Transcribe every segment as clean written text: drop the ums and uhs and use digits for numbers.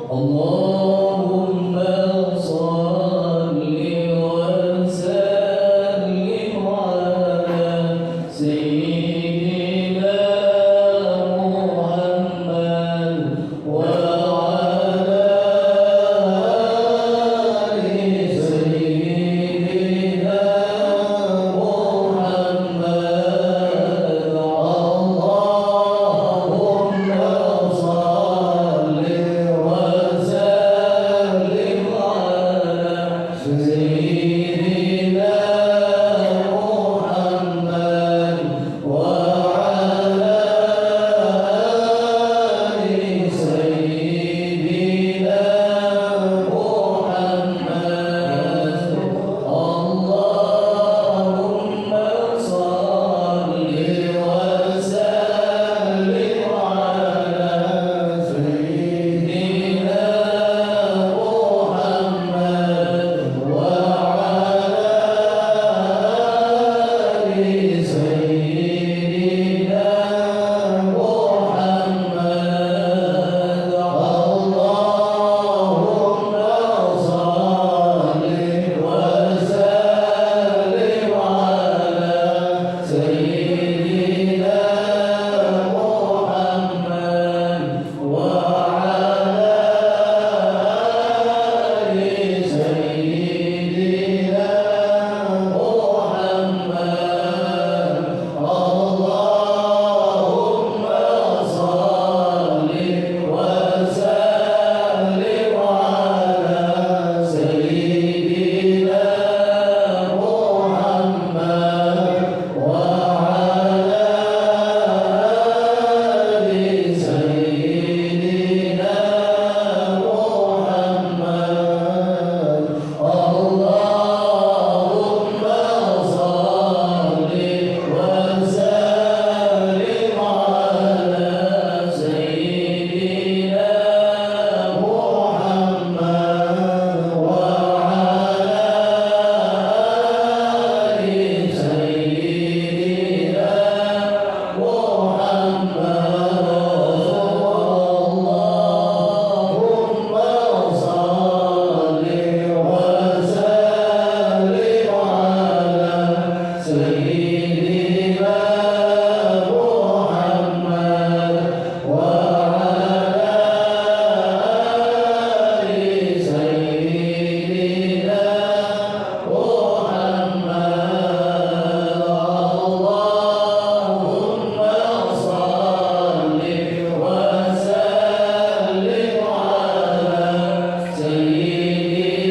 اللهم صل وسلم على سيدنا محمد وعلى آل سيدنا محمد. اللهم صل وسلم على سيدنا محمد وعلى آل سيدنا محمد. اللهم صل وسلم على سيدنا محمد وعلى آل سيدنا محمد. اللهم صل وسلم على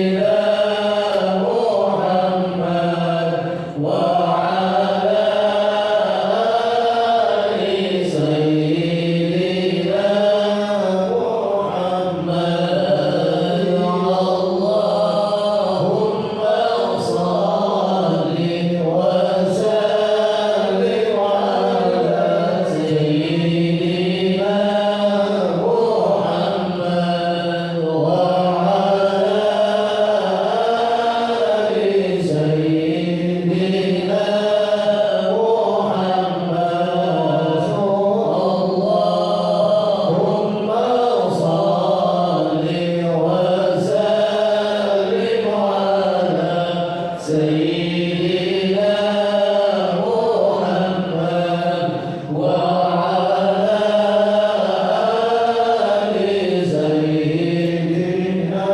سيدنا محمد وعلى آل سيدنا محمد. اللهم صل وسلم على سيدنا محمد وعلى آل سيدنا محمد. اللهم صل وسلم على سيدنا محمد وعلى آل سيدنا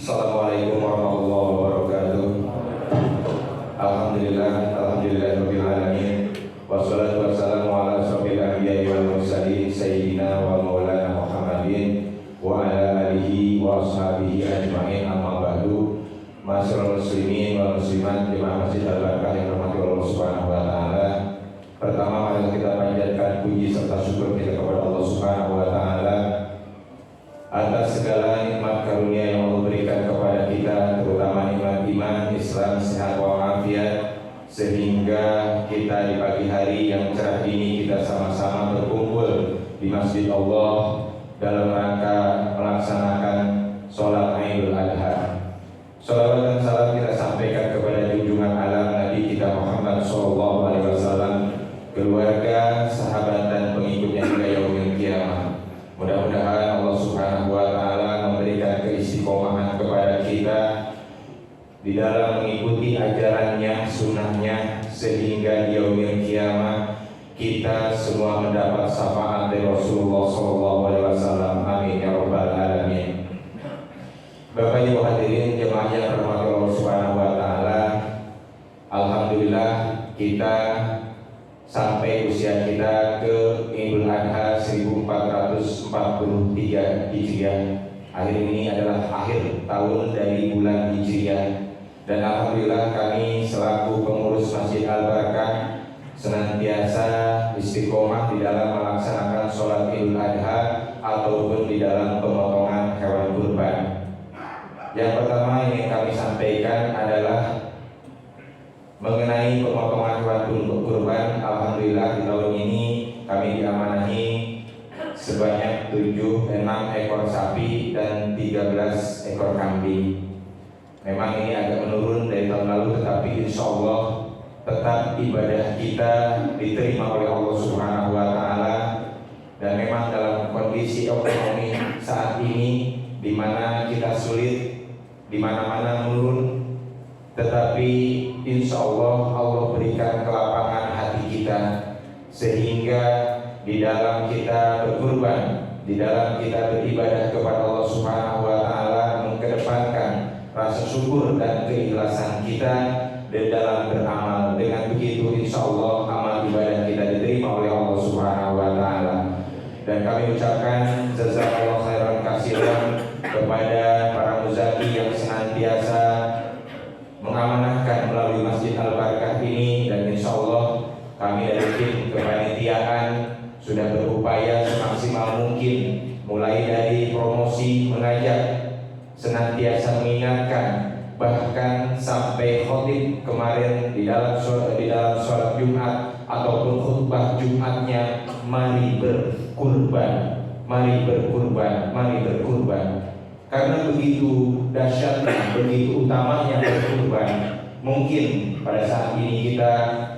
Assalamualaikum warahmatullahi wabarakatuh. Alhamdulillahirabbil alamin. Wassalatu wassalamu ala asyrofil anbiya'i wal mursalin sayyidina Masyaallah muslimin wal muslimat jemaah Masjid Al-Barakah yang dirahmati Allah Subhanahu wa taala. Pertama mari kita panjatkan puji serta syukur kita kepada Allah Subhanahu wa taala atas segala nikmat karunia yang Allah berikan kepada kita, terutama nikmat iman, Islam, sehat walafiat, sehingga kita di pagi hari yang cerah ini kita sama-sama berkumpul di Masjid Allah dalam rangka melaksanakan sholat Idul Adha. Shalawat dan salam kita sampaikan kepada junjungan alam Nabi kita Muhammad SAW, keluarga, sahabat dan pengikutnya hingga yaumil qiyamah. Mudah-mudahan Allah Subhanahu wa taala memberikan keistiqomahan kepada kita di dalam mengikuti ajarannya, sunnahnya, sehingga di yaumil qiyamah kita semua mendapat syafaat dari Rasulullah SAW. Amin ya rabbal alamin. Bapak Ibu hadirin jemaah yang dirahmati Allah Subhanahu wa taala, alhamdulillah kita sampai usia kita ke Idul Adha 1443 Hijriah. Akhir ini adalah akhir tahun dari bulan Hijriah. Dan alhamdulillah kami selaku pengurus Masjid Al-Barakah senantiasa istiqomah di dalam melaksanakan sholat Idul Adha ataupun di dalam pemotongan hewan kurban. Yang pertama yang kami sampaikan adalah mengenai pemotongan hewan kurban. Alhamdulillah di tahun ini kami diamanahi sebanyak 6 ekor sapi dan 13 ekor kambing. Memang ini agak menurun dari tahun lalu, tetapi insya Allah tetap ibadah kita diterima oleh Allah Subhanahu wa taala. Dan memang dalam kondisi ekonomi saat ini di mana kita sulit, di mana-mana menurun, tetapi insya Allah berikan kelapangan hati kita sehingga di dalam kita berkurban, di dalam kita beribadah kepada Allah Subhanahu wa taala, mengedepankan rasa syukur dan keikhlasan kita di dalam beramal. Dengan begitu insya Allah amal ibadah kita diterima oleh Allah Subhanahu wa taala. Dan kami ucapkan jazakallahu khairan katsiran kepada para muzaki yang senantiasa mengamanahkan melalui Masjid Al-Barakah ini. Dan insya Allah kami dari tim kepanitiaan sudah berupaya semaksimal mungkin, mulai dari promosi, mengajak, senantiasa mengingatkan, bahkan sampai khotib kemarin di dalam sholat Jumat ataupun khutbah Jumatnya, mari berkurban, mari berkurban, mari berkurban. Karena begitu dahsyatnya, begitu utamanya berkurban. Mungkin pada saat ini kita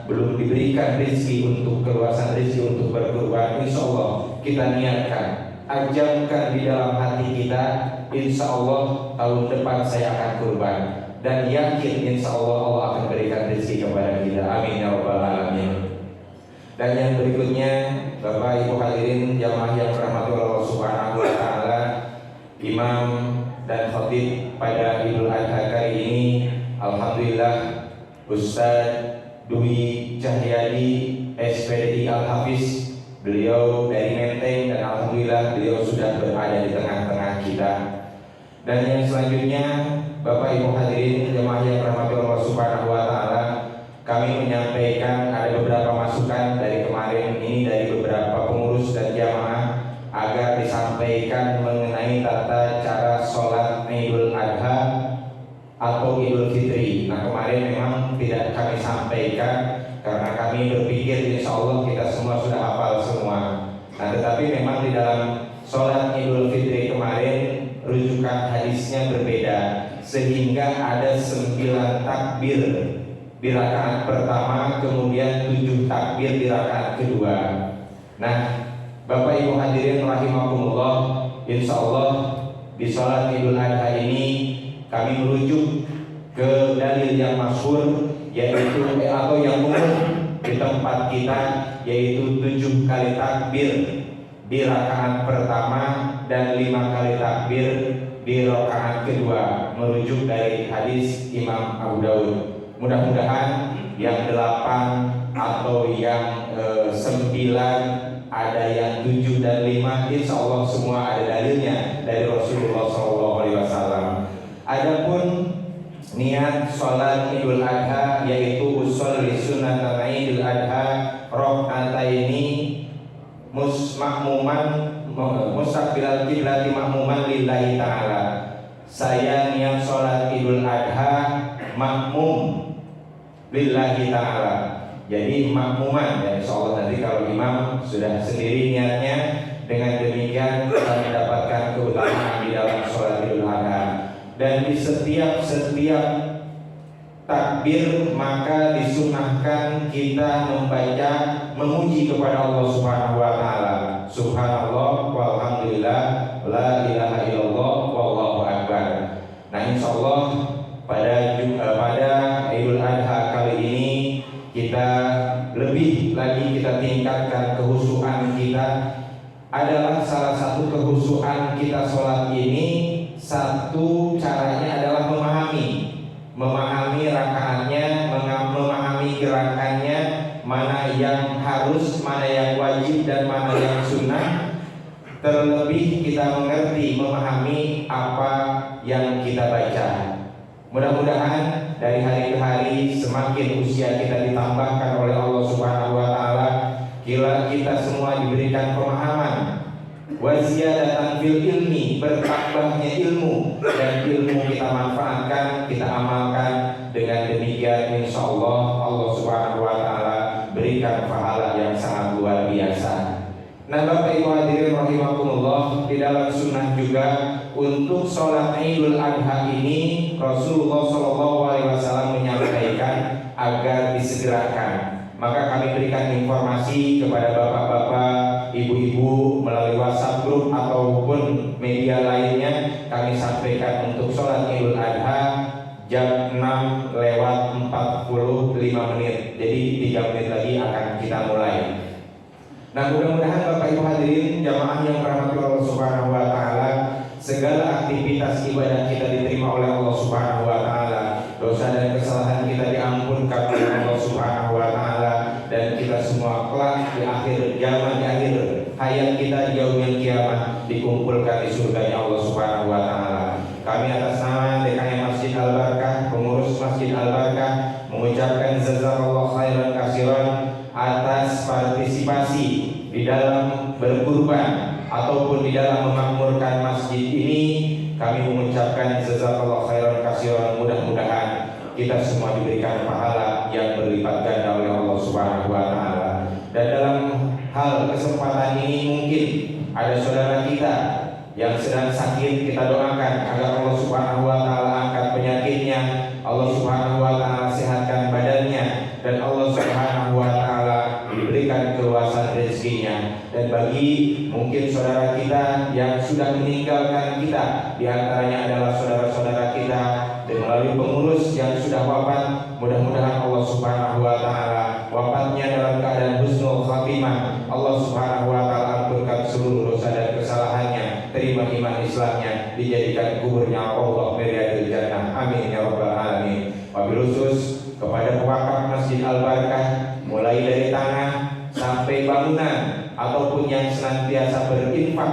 belum diberikan rezeki untuk keluasan rezeki untuk berkurban. Insya Allah kita niatkan, ajamkan di dalam hati kita, insya Allah tahun depan saya akan kurban. Dan yakin insya Allah akan berikan rezeki kepada kita. Amin ya rabbal alamin. Dan yang berikutnya, Bapak Ibu hadirin jamaah yang dirahmati Allah Subhanahu wa taala, imam dan khatib pada Idul Adha kali ini, alhamdulillah Ustaz Dwi Cahyadi SPDI Al-Hafiz, beliau dari Menteng, dan alhamdulillah beliau sudah berada di tengah-tengah kita. Dan yang selanjutnya, Bapak Ibu hadirin jemaah yang dirahmati Allah Subhanahu wa taala, kami menyampaikan ada beberapa masukan dari kemarin ini dari beberapa pengurus dan jamaah agar disampaikan mengenai tata cara sholat Idul Adha atau Idul Fitri. Nah, kemarin memang tidak kami sampaikan karena kami berpikir insya Allah kita semua sudah hafal semua. Nah, tetapi memang di dalam sholat Idul Fitri kemarin rujukan hadisnya berbeda, sehingga ada 9 takbir di rakaat pertama, kemudian 7 takbir di rakaat kedua. Nah, Bapak Ibu hadirin rahimakumullah, insya Allah di sholat Idul Adha ini kami merujuk ke dalil yang masyhur, yaitu atau yang umum di tempat kita, yaitu 7 kali takbir di rakaat pertama dan 5 kali takbir di rakaat kedua, merujuk dari hadis Imam Abu Daud. Mudah-mudahan yang 8 atau yang 9, ada yang 7 dan 5, insya Allah semua ada dalilnya dari Rasulullah SAW. Adapun niat sholat Idul Adha yaitu usolli sunnatan Idul Adha rakaataini mustaqbilal kiblati makmuman lillahi ta'ala. Saya niat sholat Idul Adha makmum lillahi ta'ala. Jadi makmuman ya, insyaallah nanti kalau imam sudah sendiri niatnya, dengan demikian kita mendapatkan keutamaan di dalam sholat Idul Adha. Dan di setiap takbir maka disunahkan kita membaca memuji kepada Allah Subhanahu wa taala. Subhanallah walhamdulillah la ilaha illallah wallahu akbar. Nah, insyaallah pada Idul Adha kali ini kita lebih lagi kita tingkatkan kehusuan kita. Adalah salah satu kehusuan kita sholat ini, satu caranya adalah memahami rakaatnya, memahami gerakannya, mana yang harus, mana yang wajib, dan mana yang sunnah. Terlebih kita mengerti, memahami apa yang kita baca. Mudah-mudahan dari hari ke hari semakin usia kita ditambahkan oleh Allah Subhanahu wa taala, kita semua diberikan pemahaman, waziyadatan fil ilmi, bertambahnya ilmu, dan ilmu kita manfaatkan, kita amalkan. Dengan demikian insyaallah Allah Subhanahu wa taala berikan pahala yang sangat luar biasa. Nah, Bapak Ibu hadirin rahimakumullah, di dalam sunnah juga untuk sholat Idul Adha ini Rasulullah SAW menyampaikan agar disegerakan. Maka kami berikan informasi kepada bapak-bapak, ibu-ibu melalui WhatsApp group ataupun media lainnya. Kami sampaikan untuk sholat Idul Adha jam 6:45. Jadi 3 menit lagi akan kita mulai. Nah, mudah-mudahan Bapak Ibu hadirin jamaah yang dirahmati Allah Subhanahu wa taala, segala aktivitas ibadah kita diterima oleh Allah Subhanahu wa taala. Dosa dan kesalahan kita diampunkan oleh Allah Subhanahu wa taala, dan kita semua kelak di akhir zaman, di akhir hayat kita di yaumil kiamah dikumpulkan di surganya Allah Subhanahu wa taala. Kami atas nama DKM Masjid Al-Barkah, pengurus Masjid Al-Barkah, mengucapkan jazakallahu khairan katsiran atas partisipasi di dalam berkurban ataupun di dalam memakmurkan masjid ini. Kami mengucapkan jazakallahu khairan katsiran. Mudah-mudahan kita semua diberikan pahala yang berlipat ganda oleh Allah Subhanahu wa taala. Dan dalam hal kesempatan ini mungkin ada saudara kita yang sedang sakit, kita doakan agar Allah Subhanahu wa taala angkat penyakitnya, Allah Subhanahu wa taala sehatkan badannya, dan Allah Subhanahu wa taala diberikan keluasan rezekinya. Dan bagi mungkin saudara kita yang sudah meninggalkan kita, di antaranya adalah saudara-saudara kita dan melalui pengurus yang sudah wafat, mudah-mudahan Allah Subhanahu wa taala wafatnya dalam keadaan husnul khatimah. Allah Subhanahu wa taala ampunkan seluruh dosa dan kesalahannya, terima iman Islamnya, dijadikan kuburnya Allah riyadil jannah. Amin ya rabbal alamin. Wabil khusus kepada pewakaf Masjid Al-Barkah, mulai dari tanah sampai bangunan ataupun yang senantiasa berinfak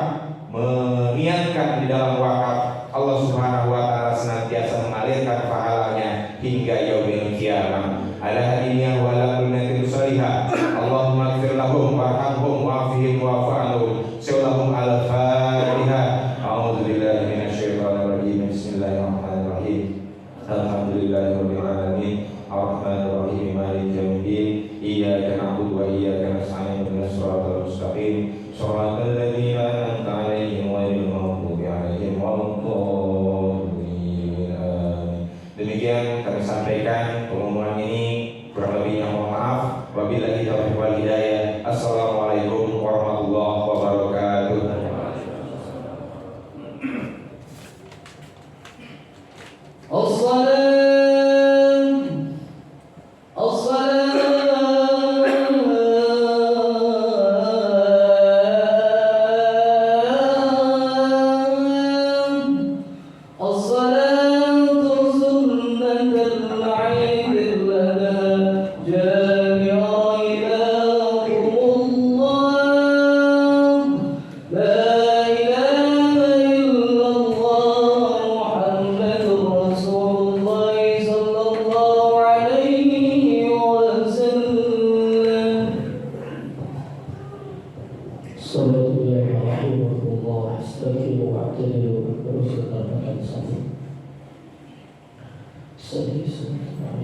meniatkan di dalam wakaf, Allah Subhanahu wa taala senantiasa mengalirkan pahalanya hingga yaumil qiyamah. Ala hadiniya wa ala kullinatin salihah. Allahumma ighfir lahum warhamhum wa'afihim wa'fu anhum. Sallallahu al-Fatihah. A'udzu billahi minasyaitonir rajim. Bismillahirrahmanirrahim. Alhamdulillahirabbil alamin. Ar-Rahmanir Rahim. Maliki yaumiddin. Iyyaka na'budu wa iyyaka nasta'in. Ihdinas siratal mustaqim. Shiratal ladzina an'amta 'alaihim ghairil maghdubi 'alaihim waladdallin. Amin. Demikian kami sampaikan pengumuman ini, kurang lebihnya mohon maaf. Wabillahi taufiq wal hidayah. Assalamualaikum warahmatullahi wabarakatuh. ya rahimakumullah, istaqimu wa'tadilu, terus katakan satu. Sedih sebentar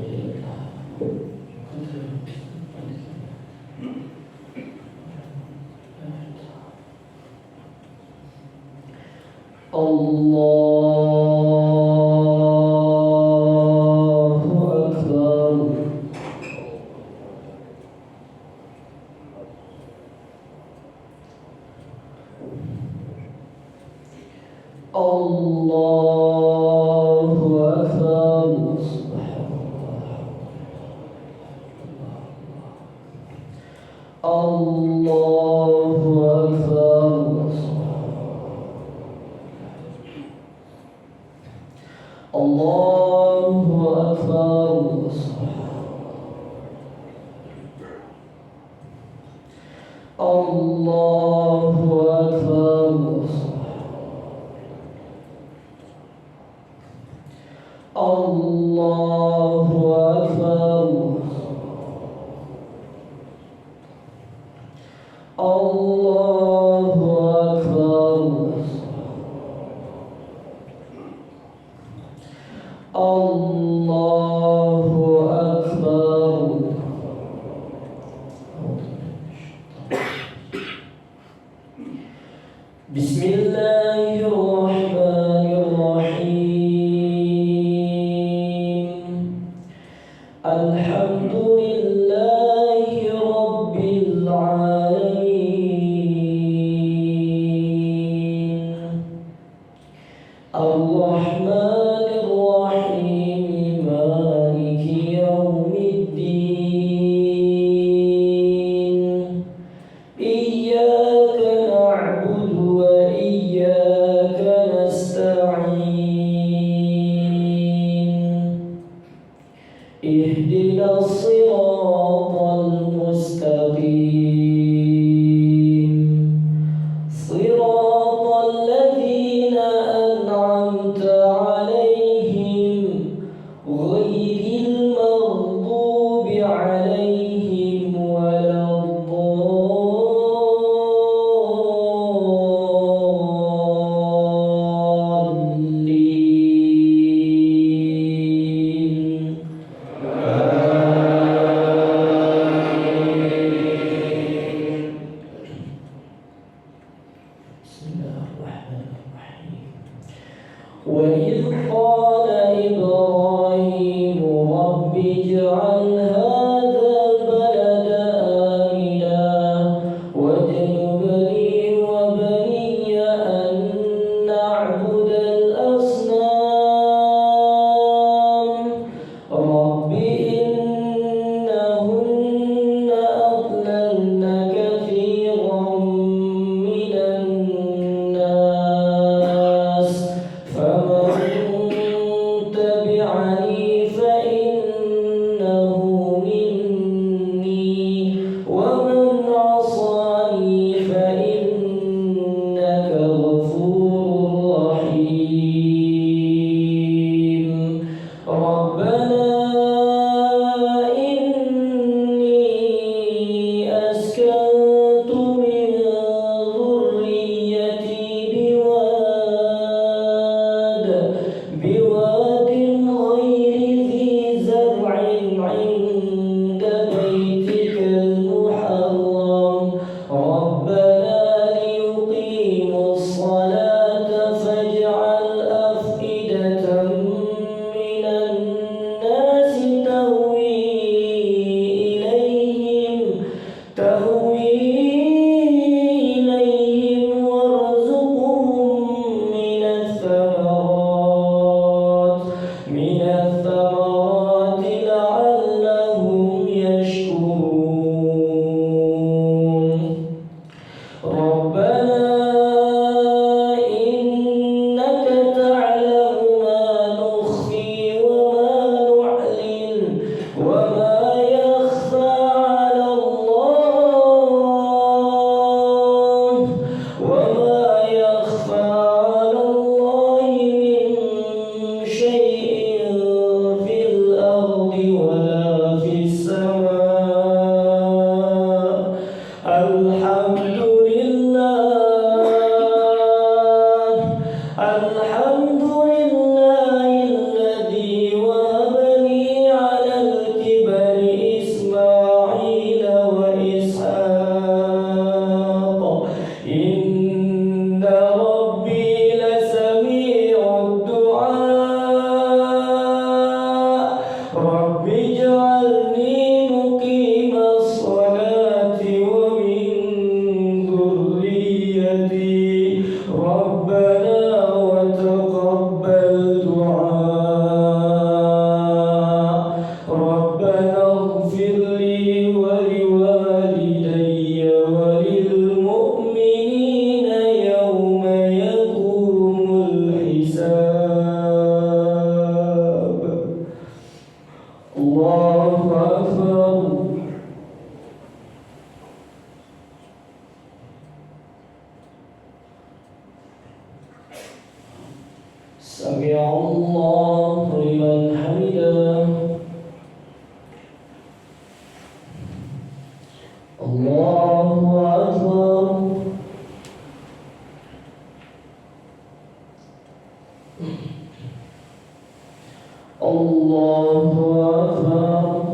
Allahu Akbar. Allahu Akbar. Allahu Akbar. Allahu Akbar. Allahu Akbar. Allahu Akbar. Allahu Akbar. Allahu Akbar. Bismillahirrahmanirrahim. Alhamdulillahi Rabbil Alamin. Ar-Rahmanir Rahim, Maliki Yawmiddin. Iyyaka na'budu wa iyyaka nasta'in. Ihdinas siratal mustaqim. Siratal ladzina an'amta 'alaihim ghairil maghdubi 'alaihim waladdallin. Bismillahirrahmanirrahim. وإذ قال إبراهيم رب اجعل هذا البلد آمنا واجنبني وبني أن نعبد الأصنام رب إنهن أضللن كثيرا من الناس فمن تبعني فإنه سمع الله لمن حمده الله أكبر الله أكبر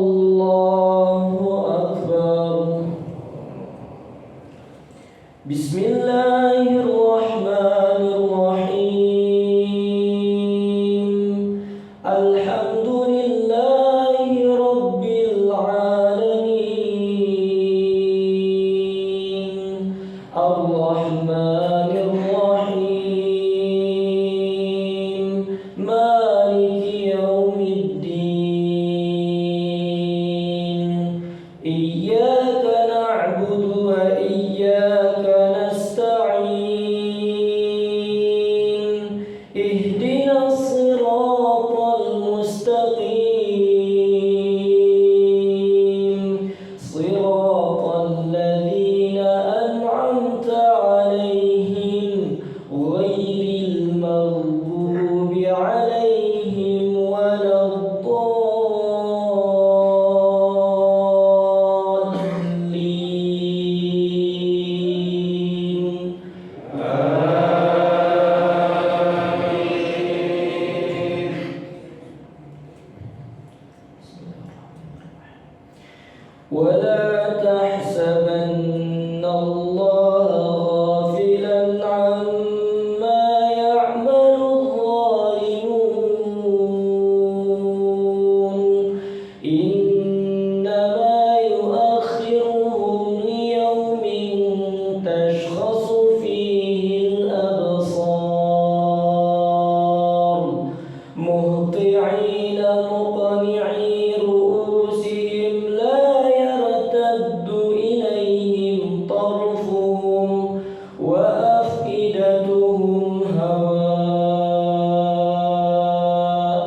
الله أكبر بسم الله الرحمن الرحيم الحمد لله رب العالمين الرحمن الرحيم مالك يوم الدين إياك نعبد وإياك نستعين اهدنا الصراط المستقيم صراط الذين أنعمت عليهم غير المغضوب عليهم ولا الضالين ولا تحسبن الله غافلا عما يعمل الظالمون إنما يؤخرهم ليوم تشخص فيه الأبصار مهطعين مقنعي رؤوسهم لا يرتد إليهم طرفهم وأفئدتهم هواء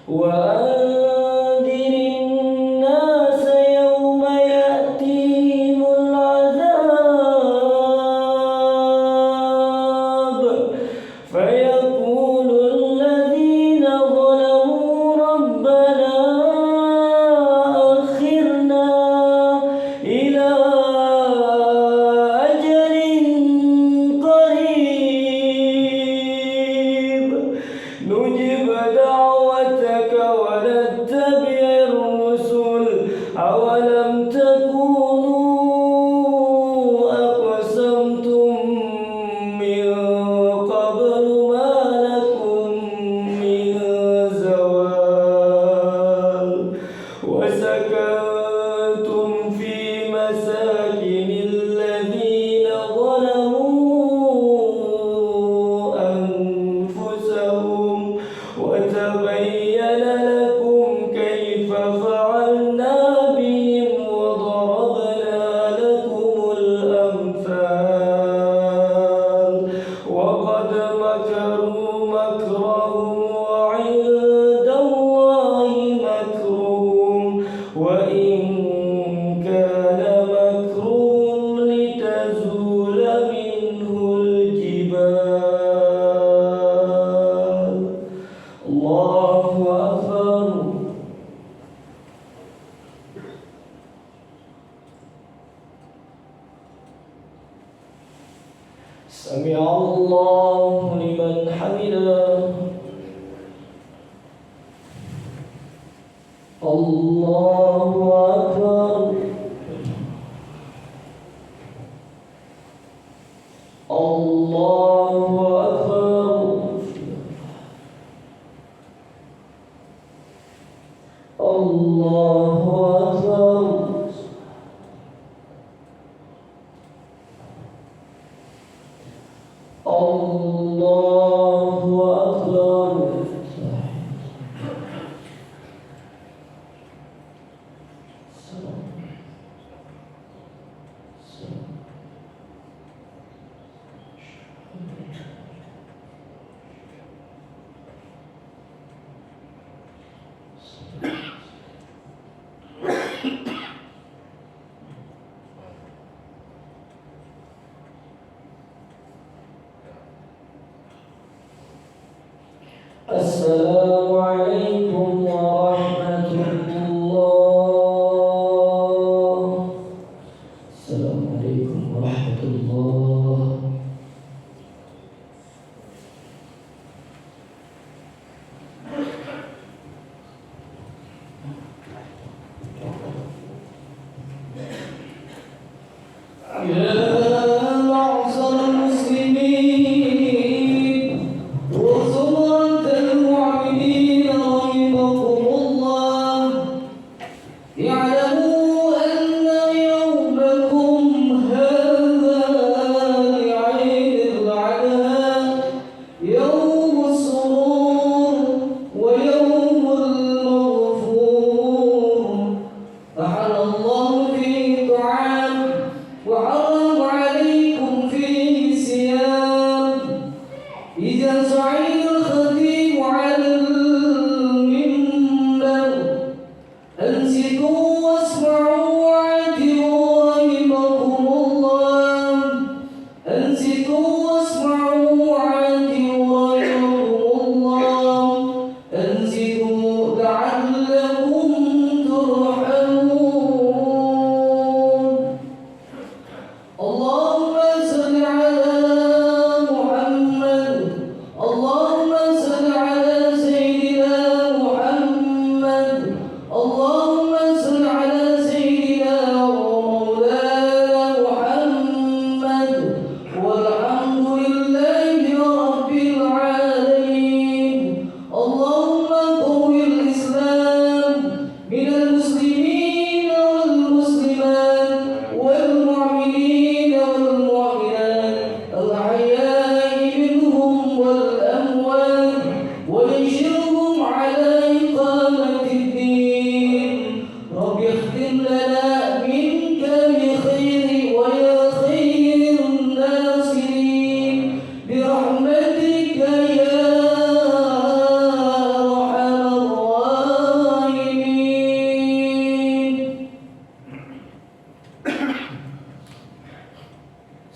وأنذر الناس يوم يأتيهم العذاب فيقول الذين ظلموا ربنا أخرنا إلى أجل قريب نجب دعوتك ونتبع الرسل أولم تكونوا أقسمتم من قبل ما لكم من زوال وسكنتم في مساكن الذين ظلموا أنفسهم وتبين لكم كيف فعلنا بهم وضربنا لكم الأمثال وقد مكروا مكرهم وعند الله مكرهم وإن كان مكرهم لتزول منه الجبال الله أكبر سمع الله لمن حمده الله أكبر السلام عليكم ورحمة الله. السلام عليكم ورحمة الله.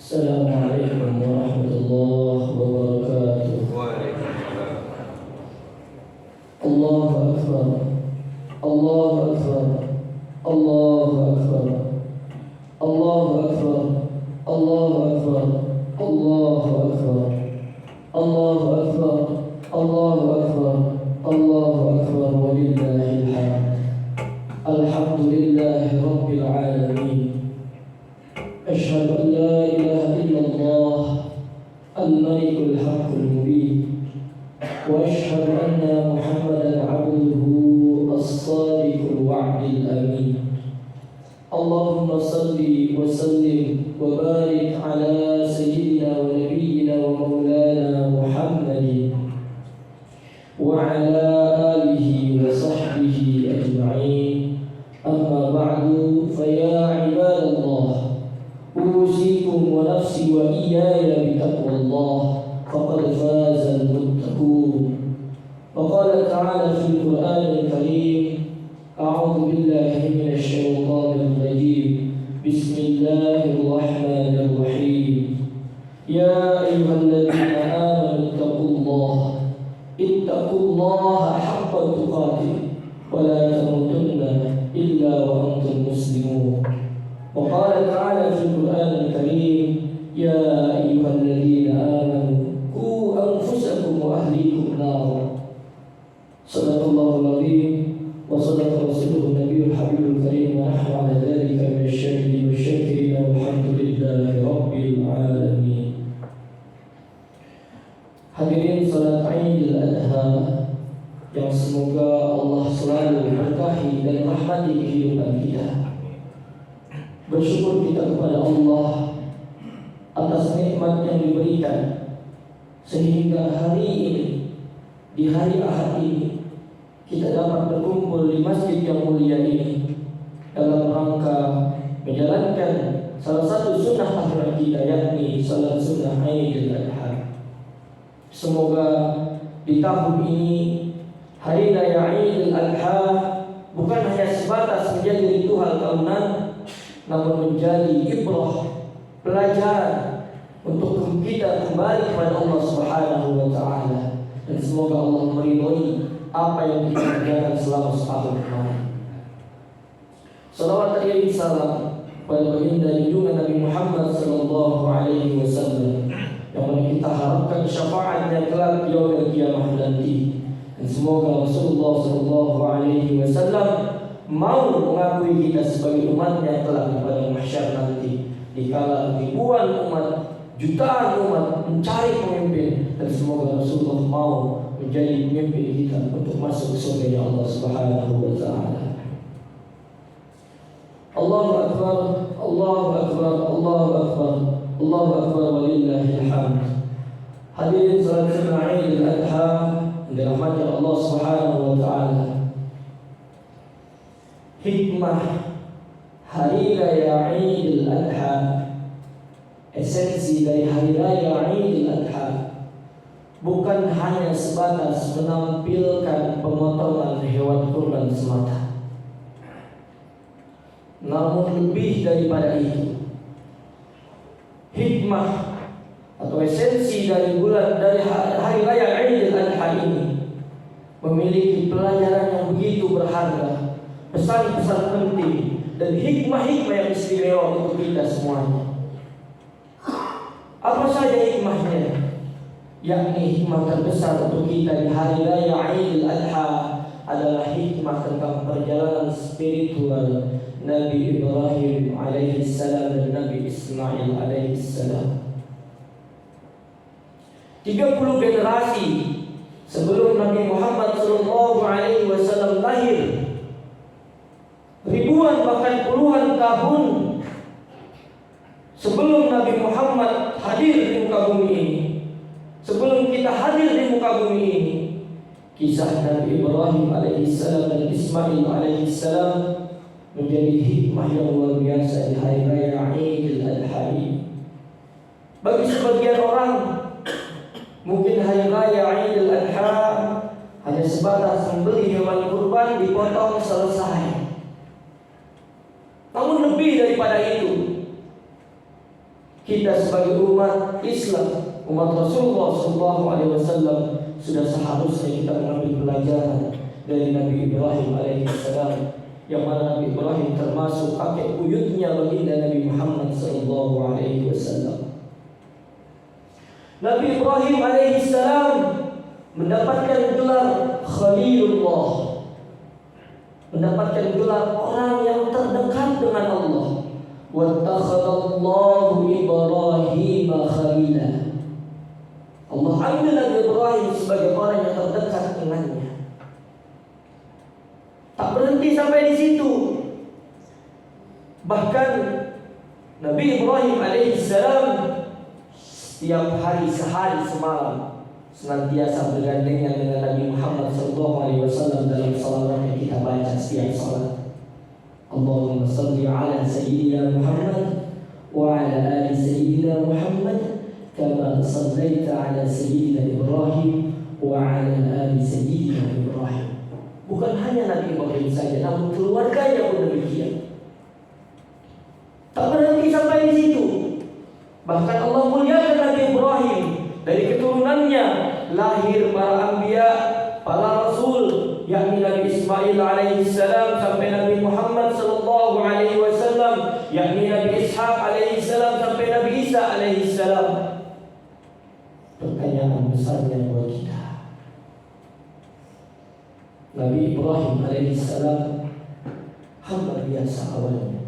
Assalamualaikum warahmatullahi wabarakatuh. Allahu Akbar. Allahu Akbar. Allahu Akbar. Allahu Akbar. Allahu Akbar. Allahu Akbar. Allahu Akbar. Allahu Akbar. Allahu Akbar walillahil hamd. Alhamdulillahi rabbil alamin. أشهد أن لا إله إلا الله الملك الحق المبين وأشهد أن محمدا عبده الصادق الوعد الأمين اللهم صل وسلم وبارك على سيدنا ونبينا ومولانا محمد وعلى آله وصحبه أجمعين أما بعد فيا عباد الله أوصيكم ونفسي وإياي بتقوى الله فقد فاز المتقون. وقال تعالى في القرآن الكريم أعوذ بالله من الشيطان الرجيم بسم الله الرحمن الرحيم يا أيها الذين آمنوا اتقوا الله حق تقاته ولا تموتن إلا وأنتم مسلمون. وقال تعالى في القرآن الكريم يا أيها الذين آمنوا قوا أنفسكم وأهليكم نارا. صدق الله العظيم وصدق رسوله النبي الحبيب الكريم ونحن على ذلك من الشاهدين والشاكرين والحمد لله رب العالمين. Hadirin salat Idul Adha yang semoga Allah selalu berkahi dan rahmat nanti kehidupan kita. Bersyukur kita kepada Allah atas nikmat yang diberikan sehingga hari ini, di hari Ahad ini, kita dapat berkumpul di masjid yang mulia ini dalam rangka menjalankan salah satu sunnah tahunan kita, yakni salat sunnah Aidil Adha. Semoga di tahun ini hari raya Aidil Adha bukan hanya sebatas menjadi ritual tahunan, namun menjadi ibrah, pelajaran untuk kita kembali kepada Allah Subhanahu wa taala, dan semoga Allah meridhoi apa yang kita kerjakan selama setahun kemarin. Salawat dan salam pada baginda junjungan Nabi Muhammad sallallahu alaihi wasallam yang mana kita harapkan syafaatnya kelak di yaumil qiyamah nanti. Dan semoga Rasulullah sallallahu alaihi wasallam mau mengakui kita sebagai umatnya kelak pada mahsyar nanti, dikala ribuan umat, jutaan umat mencari pemimpin, dan semoga Rasulullah mau menjadi pemimpin kita untuk masuk ke surga Allah Subhanahu wa taala. Allahu akbar, Allahu akbar, Allahu akbar, Allahu akbar walillahil hamd. Hadirin salat sunnah Aidil Adha dirahmati Allah Subhanahu wa taala. Hikmah hari raya Aidil Adha, esensi dari hari raya Aidil Adha bukan hanya sebatas menampilkan pemotongan hewan kurban semata, namun lebih daripada itu. Hikmah atau esensi dari hari raya Aidil Adha ini memiliki pelajaran yang begitu berharga, pesan-pesan penting, dan hikmah-hikmah yang istimewa untuk kita semuanya. Apa saja hikmahnya? Yakni hikmah terbesar untuk kita di hari raya Aidil Adha adalah hikmah tentang perjalanan spiritual Nabi Ibrahim alaihi salam dan Nabi Ismail alaihi salam. 30 generasi sebelum Nabi Muhammad sallallahu alaihi wasallam lahir, ribuan bahkan puluhan tahun sebelum Nabi Muhammad hadir di muka bumi ini, sebelum kita hadir di muka bumi ini, kisah Nabi Ibrahim alaihissalam dan Ismail alaihissalam menjadi hikmah yang luar biasa di hari raya Aidil Adha ini. Bagi sebagian orang, mungkin hari raya Aidil Adha hanya sebatas membeli hewan kurban, dipotong, selesai. Namun lebih daripada itu, kita sebagai umat Islam, umat Rasulullah SAW, sudah seharusnya kita mengambil pelajaran dari Nabi Ibrahim alaihissalam, yang mana Nabi Ibrahim termasuk kakek buyutnya baginda Nabi Muhammad SAW. Nabi Ibrahim alaihissalam mendapatkan gelar Khalilullah, mendapatkan gelar orang yang terdekat dengan Allah. Wattakhadallahu Ibrahim khalila. Allah ambil Nabi Ibrahim sebagai orang yang terdekat dengannya. Tak berhenti sampai di situ. Bahkan Nabi Ibrahim alaihissalam setiap hari, sehari semalam, senantiasa bergandengan dengan Nabi Muhammad SAW dalam salawat yang kita baca setiap salat. Allahumma salli ala Sayyidina Muhammad wa ala ali Sayyidina Muhammad kama sallaita ala Sayyidina Ibrahim wa ala ali Sayyidina Ibrahim. Bukan hanya Nabi Ibrahim saja, namun keluarganya pun demikian. Tak berhenti sampai di situ. Bahkan Allah muliakan Nabi Ibrahim, dari keturunannya lahir para anbiya, para rasul, yakni Nabi Ismail alaihissalam sampai Nabi Muhammad sallallahu alaihi wasallam, yakni Nabi Ishaq alaihissalam sampai Nabi Isa alaihissalam. Pertanyaan besarnya buat kita, Nabi Ibrahim alaihissalam hamba biasa awalnya,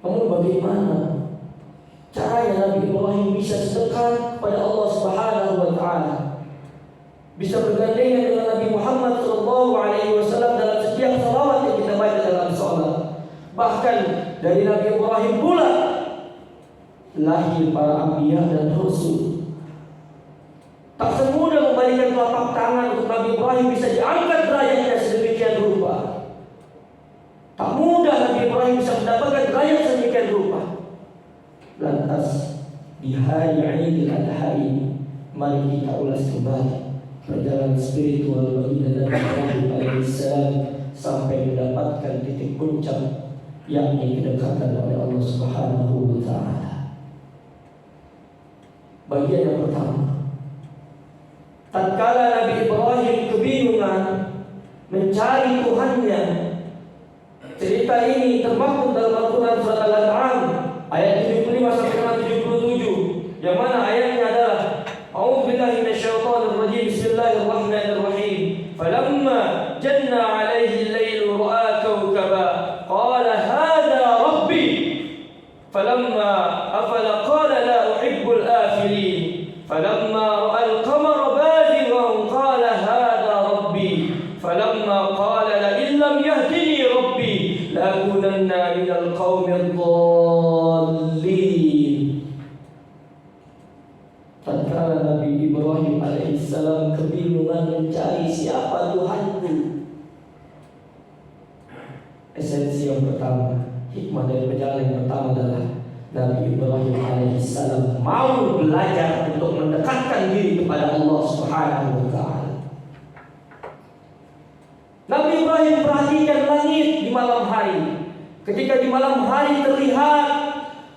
namun bagaimana caranya Nabi Ibrahim bisa sedekat pada Allah Subhanahu wa taala, bisa bergandengan dengan Nabi Muhammad sallallahu alaihi wasallam dalam setiap salawat yang kita Bahkan dari Nabi Ibrahim pula lahir para anbiya dan rasul. Tak semudah membalikan telapak tangan untuk Nabi Ibrahim bisa diangkat derajatnya sedemikian rupa. Tak mudah Nabi Ibrahim bisa mendapatkan derajat sedemikian rupa. Lantas di hari Idul Adha ini, mari kita ulas kembali perjalanan spiritual baginda Nabi Ibrahim alaihissalam sampai mendapatkan titik puncak, yakni kedekatan oleh Allah Subhanahu wa taala. Bagian yang pertama, tatkala Nabi Ibrahim kebingungan mencari Tuhannya. Cerita ini termaktub dalam Al-Quran surat Al-An'am ayat 75 sampai 77, yang mana ayatnya adalah A'udzubillahi minasyaitonir rajim. Bismillahirrahmanirrahim. Falamma janna 'alaihi al-lailu ra'a kawkaba qala hadha rabbi falamma afala qala la uhibbul afilin falamma ra'a al-qamara bazighan qala hadha rabbi falamma qala la in lam yahdini rabbi la akunanna minal qaumidh dhallin. Tatkala Nabi Ibrahim alaihissalam kebingungan mencari siapa Tuhanku, esensi yang pertama, hikmah dari perjalanan yang pertama adalah Nabi Ibrahim alaihissalam mau belajar untuk mendekatkan diri kepada Allah Subhanahu wa taala. Nabi Ibrahim perhatikan langit di malam hari. Ketika di malam hari terlihat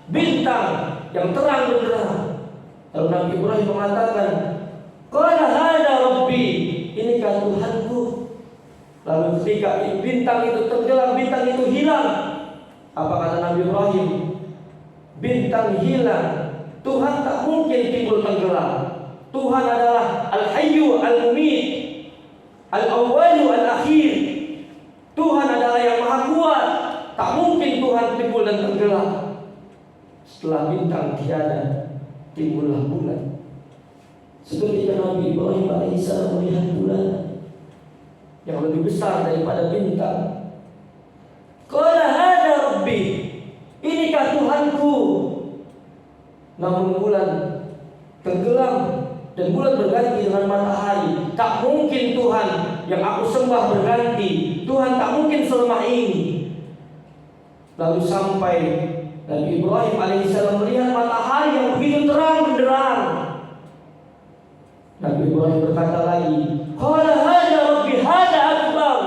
bintang yang terang benderang, lalu Nabi Ibrahim mengatakan, qala hada rabbi, inikah Tuhanku. Lalu ketika bintang itu tenggelam, bintang itu hilang, apa kata Nabi Ibrahim? Bintang hilang, Tuhan tak mungkin timbul tenggelam. Tuhan adalah Al-Hayyu Al-Mumit, Al-Awwalu Al-Akhir. Tuhan adalah yang maha kuat, tak mungkin Tuhan timbul dan tenggelam. Setelah bintang tiada, timbullah bulan. Seketika Nabi Ibrahim alaihissalam melihat bulan yang lebih besar daripada bintang. Qala hada rabbi, inikah Tuhanku. Namun bulan tenggelam dan bulan berganti dengan matahari. Tak mungkin Tuhan yang aku sembah berganti. Tuhan tak mungkin selemah ini. Lalu sampai Nabi Ibrahim alaihissalam melihat matahari yang begitu terang benderang. Nabi Ibrahim berkata lagi, qala hada rabbi hada akbar,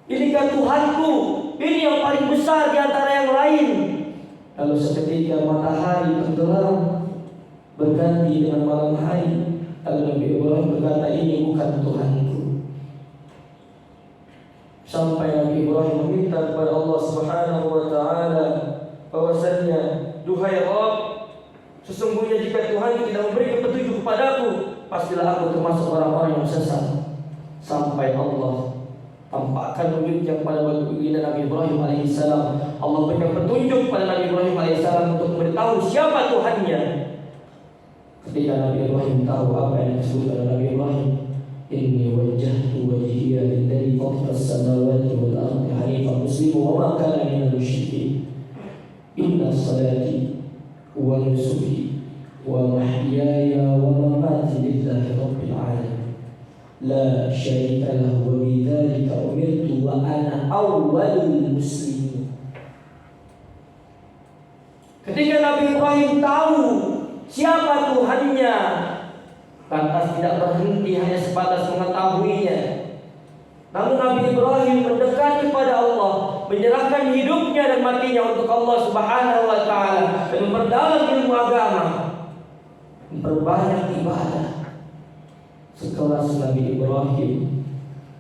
inikah Tuhanku, ini yang paling besar di antara yang lain. Lalu seketika matahari tenggelam berganti dengan malam hari. Lalu Nabi Ibrahim berkata, ini bukan Tuhanku. Sampai Nabi Ibrahim meminta kepada Allah Subhanahu wa taala bahwasanya, duhai Rabb, sesungguhnya jika Tuhan tidak memberi petunjuk kepadaku, pastilah aku termasuk orang-orang yang sesat. Sampai Allah tampakkan wujudnya kepada baginda Nabi Ibrahim alaihissalam. Allah berikan petunjuk kepada Nabi Ibrahim alaihissalam untuk memberitahu siapa Tuhannya. Ketika Nabi Ibrahim tahu apa yang disebut oleh Nabi Ibrahim, inni wajjahtu wajhiya lilladzi fatara as-samawati wal ardi hanifan musliman wa ma kana minal musyrikin. Inna salati wa nusuki wa mahyaya wa mamati lillahi rabbil alamin la syarika lahu wa bidzalika umirtu wa ana awwalul muslimin. Ketika Nabi Ibrahim tahu siapa Tuhannya, lantas tidak berhenti hanya sebatas mengetahuinya. Namun Nabi Ibrahim mendekat kepada Allah, menyerahkan hidupnya dan matinya untuk Allah Subhanahu wa taala, dan memperdalam ilmu agama, memperbanyak ibadah. Sekelas Nabi Ibrahim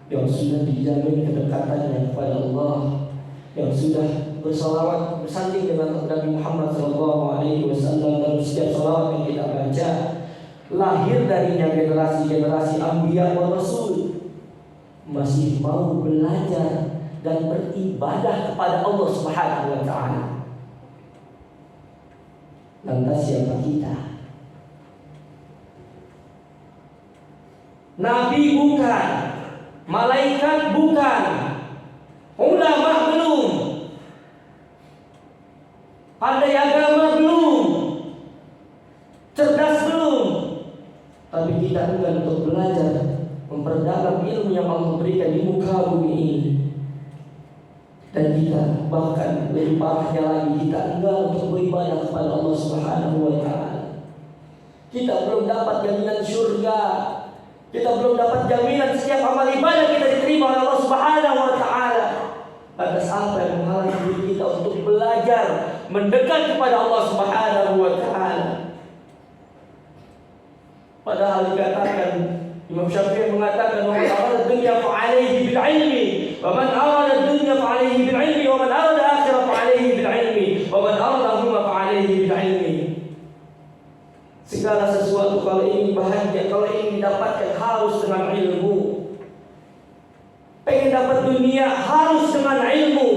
yang sudah dijamin kedekatannya kepada Allah, yang sudah bersalawat bersanding dengan Nabi Muhammad SAW dalam setiap salawat yang kita baca, lahir darinya generasi-generasi anbiya wa rasul, masih mau belajar dan beribadah kepada Allah Subhanahu wa taala. Lantas siapa kita? Nabi bukan, malaikat bukan, ulama belum, untuk belajar, memperdalam ilmu yang Allah berikan di muka bumi ini. Dan kita bahkan lebih parahnya lagi, kita enggan untuk beribadah kepada Allah Subhanahu wa Ta'ala. Kita belum dapat jaminan surga, kita belum dapat jaminan setiap amal ibadah kita diterima oleh Allah Subhanahu wa Ta'ala. Lantas apa yang menghalangi diri kita untuk belajar mendekat kepada Allah Subhanahu wa Ta'ala? Padahal dikatakan, Imam Syafi'i mengatakan, "Man arada dunya fa 'alaihi bil 'ilmi, wa man arada dunya fa 'alaihi bil 'ilmi, wa man arada akhirah fa 'alaihi bil 'ilmi, wa man arada huma fa 'alaihi bil 'ilmi." Segala sesuatu kalau ingin bahagia, kalau ingin didapatkan harus dengan ilmu. Pengen dapat dunia harus dengan ilmu.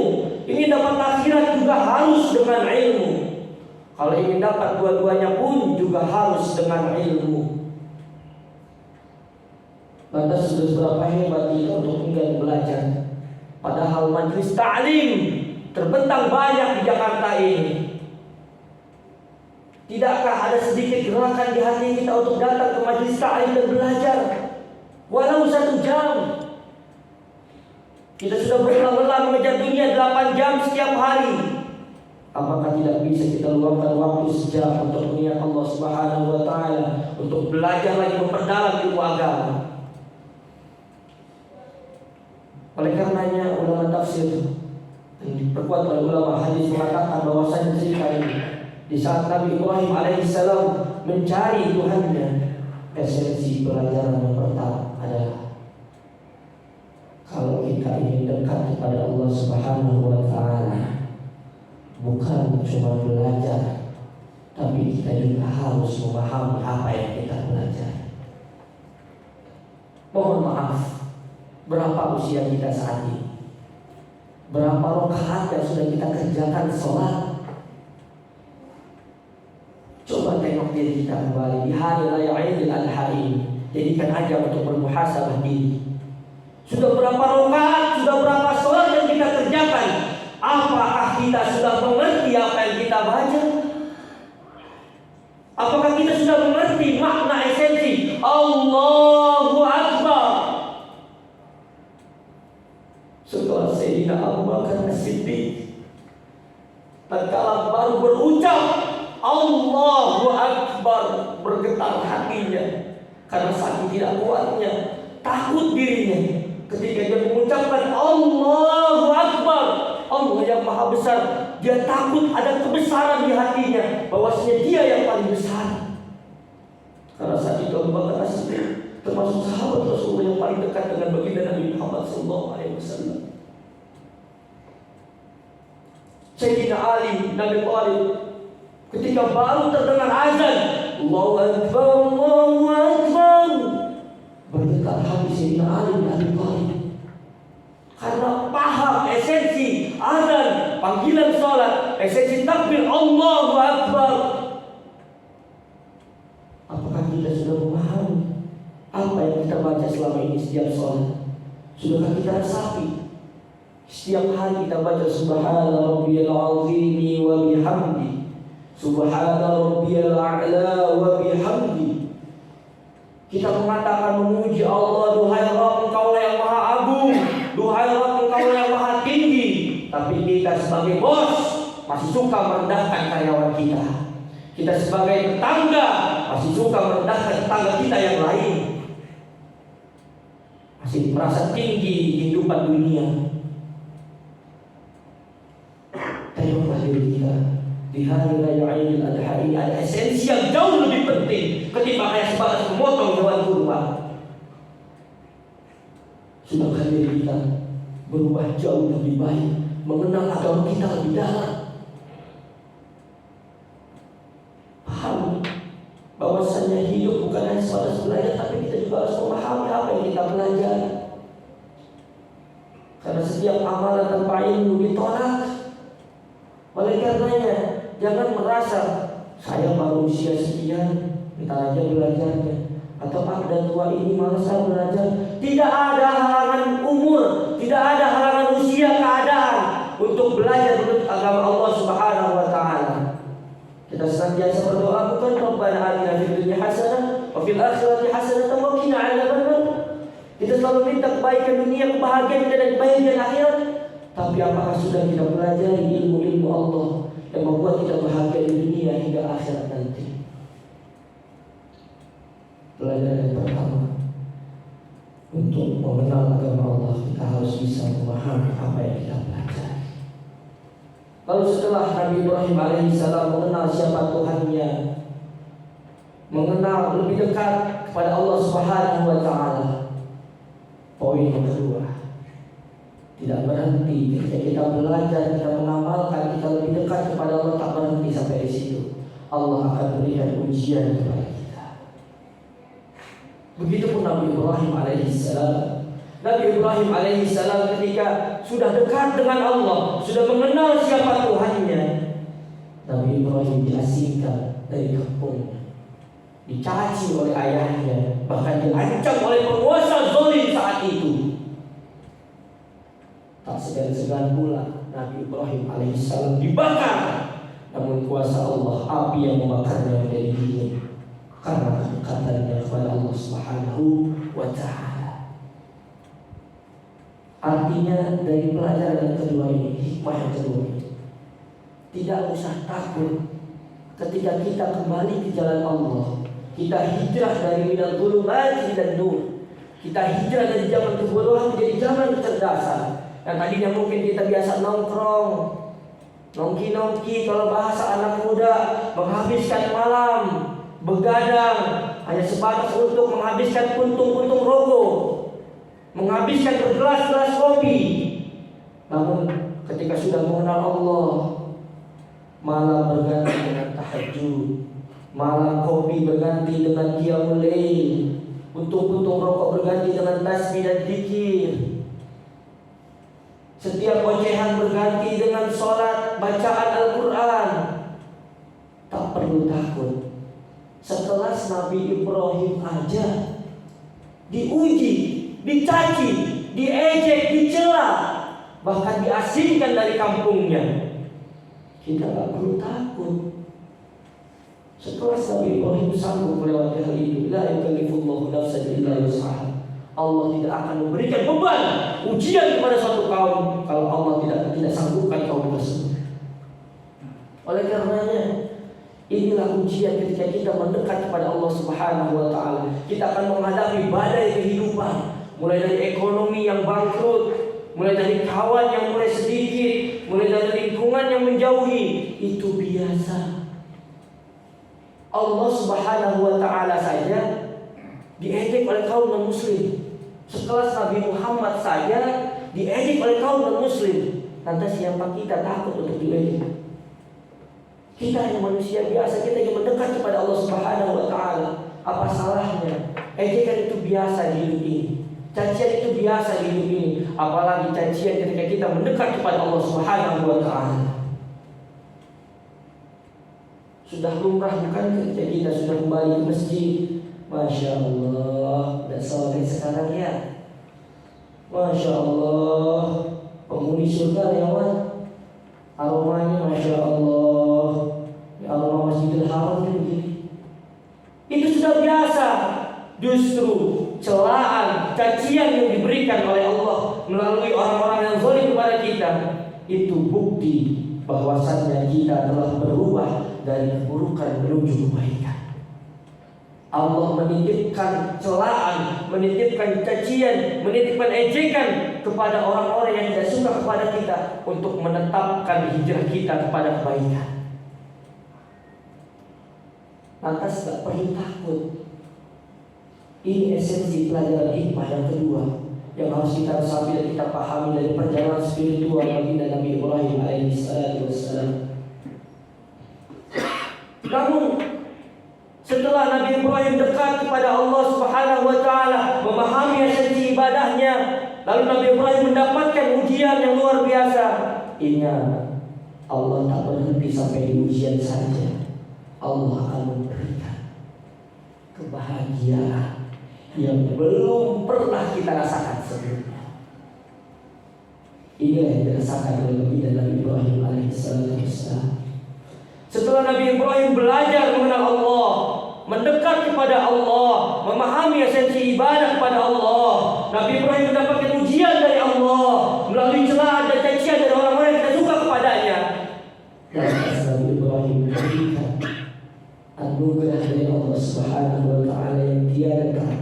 Ingin dapat akhirat juga harus dengan ilmu. Kalau ingin dapat dua-duanya pun juga harus dengan ilmu. Lantas sudah seberapa hebat kita untuk enggan belajar. Padahal majelis ta'lim terbentang banyak di Jakarta ini. Tidakkah ada sedikit gerakan di hati kita untuk datang ke majelis ta'lim dan belajar? Walau 1 jam. Kita sudah berlelah mengejar dunia 8 jam setiap hari. Apakah tidak bisa kita luangkan waktu sejam untuk mengingat Allah Subhanahu wa Ta'ala, untuk belajar lagi, memperdalam ilmu agama? Oleh karenanya ulama tafsir yang diperkuat oleh ulama hadis mengatakan bahwasanya cerita ini di saat Nabi Ibrahim alaihissalam mencari Tuhannya, esensi pelajaran yang pertama adalah kalau kita ingin dekat kepada Allah Subhanahu wa Ta'ala, bukan cuma belajar, tapi kita juga harus memahami apa yang kita belajar. Mohon maaf, berapa usia kita saat ini? Berapa rakaat yang sudah kita kerjakan sholat? Coba tengok diri kita kembali di hari raya Idul Adha ini. Jadikan aja untuk bermuhasabah diri. Sudah berapa rakaat, sudah berapa sholat yang kita kerjakan? Apakah kita sudah mengerti apa yang kita baca? Apakah kita sudah mengerti makna esensi Allahu Akbar? Setelah Sayyidina Abu Bakar As-Siddiq tatkala baru berucap Allahu Akbar, bergetar hatinya karena saking tidak kuatnya, takut dirinya ketika dia mengucapkan Allahu Akbar, Allah yang maha besar. Dia takut ada kebesaran di hatinya, bahwasanya dia yang paling besar. Karena saat itu Abu Bakar As-Siddiq termasuk sahabat Rasulullah yang paling dekat dengan baginda Nabi Muhammad SAW. Sayyidina Ali bin Abi Thalib ketika baru terdengar azan Allahu Akbar, Allahu Akbar, bergetar hati Sayyidina Ali bin Abi Thalib karena paham esensi azan, panggilan sholat, esensi takbir Allahu Akbar. Apakah kita sudah memahami apa yang kita baca selama ini setiap sholat? Sudahkah kita resapi? Setiap hari kita baca Subhana Rabbiyal Azim wa bihamdi, Subhana Rabbiyal A'la wa bihamdi. Kita mengatakan memuji Allah, duhai Rabb, Engkau yang maha agung, duhai Rabb, Engkau yang maha tinggi. Tapi kita sebagai bos masih suka merendahkan karyawan kita. Kita sebagai tetangga masih suka merendahkan tetangga kita yang lain. Masih merasa tinggi kehidupan dunia. Tengoklah diri kita di hari raya Idul Adha ini, ada esensi yang jauh lebih penting ketimbang hanya sebatas memotong hewan kurban. Sudahkah diri kita berubah jauh lebih baik, mengenal agama kita lebih dalam, paham bahwasanya hidup bukan hanya sebatas belajar, tapi kita juga harus memahami apa yang kita belajar. Karena setiap amalan tanpa ilmu ditolak. Oleh karenanya, jangan merasa saya baru usia sekian, entar aja belajarnya, atau pada tua ini malah saya belajar. Tidak ada halangan umur, tidak ada halangan usia, keadaan untuk belajar menurut agama Allah Subhanahu wa Ta'ala. Kita senantiasa berdoa, bukan Rabbana atina fid dunya hasanah wa fil akhirati hasanatan wa qina adzabannar. Kita selalu minta kebaikan dunia, kebahagiaan dan kebahagiaan akhirat. Tapi apakah sudah kita pelajari ilmu-ilmu Allah yang membuat kita bahagia di dunia hingga akhirat nanti? Pelajaran yang pertama, untuk mengenal agama Allah kita harus bisa memahami apa yang kita pelajari. Lalu setelah Nabi Ibrahim alaihissalam mengenal siapa Tuhannya, mengenal lebih dekat kepada Allah Subhanahu wa taala, poin yang kedua, tidak berhenti ketika kita belajar, kita mengamalkan, kita lebih dekat kepada Allah, tak berhenti sampai di situ. Allah akan berikan ujian kepada kita. Begitupun Nabi Ibrahim alaihissalam. Nabi Ibrahim alaihissalam ketika sudah dekat dengan Allah, sudah mengenal siapa Tuhannya, Nabi Ibrahim diasingkan dari kampungnya, dicaci oleh ayahnya, bahkan diancam oleh penguasa zalim saat itu. Tak segan-segan pula Nabi Ibrahim alaihissalam dibakar, namun kuasa Allah, api yang membakarnya menjadi dingin karena kedekatannya kepada Allah Subhanahu wa taala. Artinya dari pelajaran yang kedua ini, hikmah yang kedua ini, tidak usah takut ketika kita kembali ke jalan Allah. Kita hijrah dari minal dhulumati ilan nur. Kita hijrah dari zaman kebodohan menjadi zaman kecerdasan. Yang tadinya mungkin kita biasa nongkrong, nongki-nongki kalau bahasa anak muda, menghabiskan malam, begadang hanya sebatas untuk menghabiskan puntung-puntung rokok, menghabiskan bergelas-gelas kopi. Namun ketika sudah mengenal Allah, malam berganti dengan tahajud, malam kopi berganti dengan qiyamul lail, puntung-puntung rokok berganti dengan tasbih dan zikir, setiap ocehan berganti dengan sholat, bacaan Al-Quran. Tak perlu takut. Setelah Nabi Ibrahim aja diuji, dicaci, diejek, dicela, bahkan diasingkan dari kampungnya, kita tak perlu takut. Setelah Nabi Ibrahim sanggup melewati hal itu, la yukallifullahu nafsan illa wus'aha. Allah tidak akan memberikan beban ujian kepada suatu kaum kalau Allah tidak sanggupkan kaum tersebut. Oleh karenanya, inilah ujian ketika kita mendekat kepada Allah Subhanahu wa taala. Kita akan menghadapi badai kehidupan, mulai dari ekonomi yang bangkrut, mulai dari kawan yang mulai sedikit, mulai dari lingkungan yang menjauhi. Itu biasa. Allah Subhanahu wa taala saja diejek oleh kaum non-muslim. Sekelas Nabi Muhammad saja diejek oleh kaum non-muslim. Lantas siapa kita takut untuk diejek? Kita hanya manusia biasa, kita ingin mendekat kepada Allah Subhanahu wa taala. Apa salahnya? Ejekan itu biasa di hidup ini. Cacian itu biasa di hidup ini. Apalagi cacian ketika kita mendekat kepada Allah Subhanahu wa taala. Sudah lumrah bukan ketika kita sudah kembali ke masjid? Masya Allah, udah sore sekarang ya. Masya Allah, penghuni surga lewat, aromanya Masya Allah, ya aroma Masjidil Haram itu begini. Itu sudah biasa. Justru celaan, cacian yang diberikan oleh Allah melalui orang-orang yang zalim kepada kita, itu bukti bahwasannya kita telah berubah dari keburukan menuju kebaikan. Allah menitipkan celaan, menitipkan cacian, menitipkan ejekan kepada orang-orang yang tidak suka kepada kita untuk menetapkan hijrah kita kepada kebaikan. Lantas tak perlu takut. Ini esensi pelajaran hikmah yang kedua yang harus kita resapi dan kita pahami dari perjalanan spiritual baginda Nabi Ibrahim alaihissalam. Namun setelah Nabi Ibrahim dekat kepada Allah Subhanahu wa taala, memahami esensi ibadahnya, lalu Nabi Ibrahim mendapatkan ujian yang luar biasa. Ingat, Allah tak berhenti sampai di ujian saja. Allah akan memberikan kebahagiaan yang belum pernah kita rasakan sebelumnya. Ini yang dirasakan oleh Nabi Ibrahim alaihissalam. Setelah Nabi Ibrahim belajar mengenal Allah, mendekat kepada Allah, memahami esensi ibadah kepada Allah. Nabi Ibrahim mendapatkan ujian dari Allah melalui celaan dan cacian dari orang-orang yang tidak suka kepadanya. Lantas Nabi Ibrahim memberikan anugerah dari Allah Subhanahu wa taala yang tiada tara,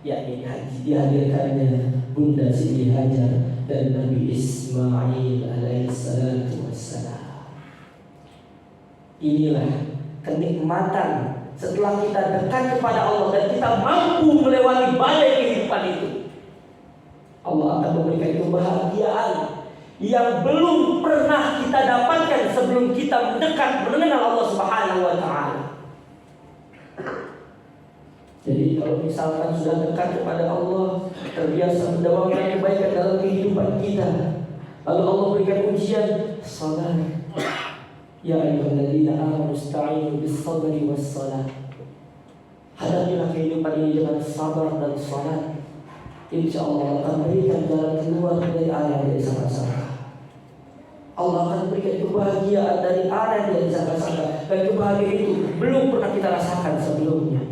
yakni dihadirkannya Bunda Siti Hajar dan Nabi Ismail alaihissalatu wassalam. Inilah kenikmatan setelah kita dekat kepada Allah dan kita mampu melewati badai kehidupan itu. Allah akan memberikan kebahagiaan yang belum pernah kita dapatkan sebelum kita mendekat mengenal Allah Subhanahu wa taala. Jadi kalau misalkan sudah dekat kepada Allah, terbiasa mendawamkan kebaikan dalam kehidupan kita, lalu Allah berikan ujian, sabar. Ya ayyuhalladzina amanu ista'inu bis-sabri was-salah. Hadapilah kehidupan ini dengan sabar dan salat. Insyaallah akan berikan jalan keluar dari area yang sangat-sangat. Allah akan berikan kebahagiaan dari area yang sangat-sangat, dan kebahagiaan itu belum pernah kita rasakan sebelumnya.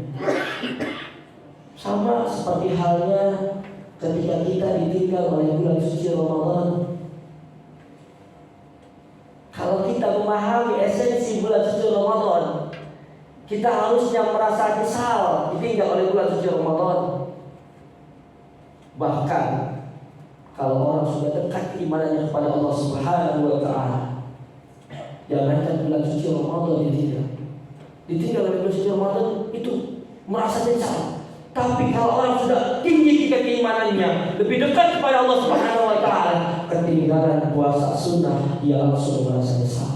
Sama seperti halnya ketika kita ditinggal oleh bulan suci Ramadan. Kalau kita memahami esensi bulan suci Ramadan, kita harusnya merasa kesal ditinggal oleh bulan suci Ramadan. Bahkan kalau orang sudah dekat keimanannya kepada Allah Subhanahu wa taala, jangankan bulan suci Ramadan ditinggal oleh bulan suci Ramadan itu merasa nyesal. Tapi kalau orang sudah tinggi tingkat keimanannya, lebih dekat kepada Allah Subhanahu wa taala, ketinggalan puasa sunnah, dia langsung merasa nyesal.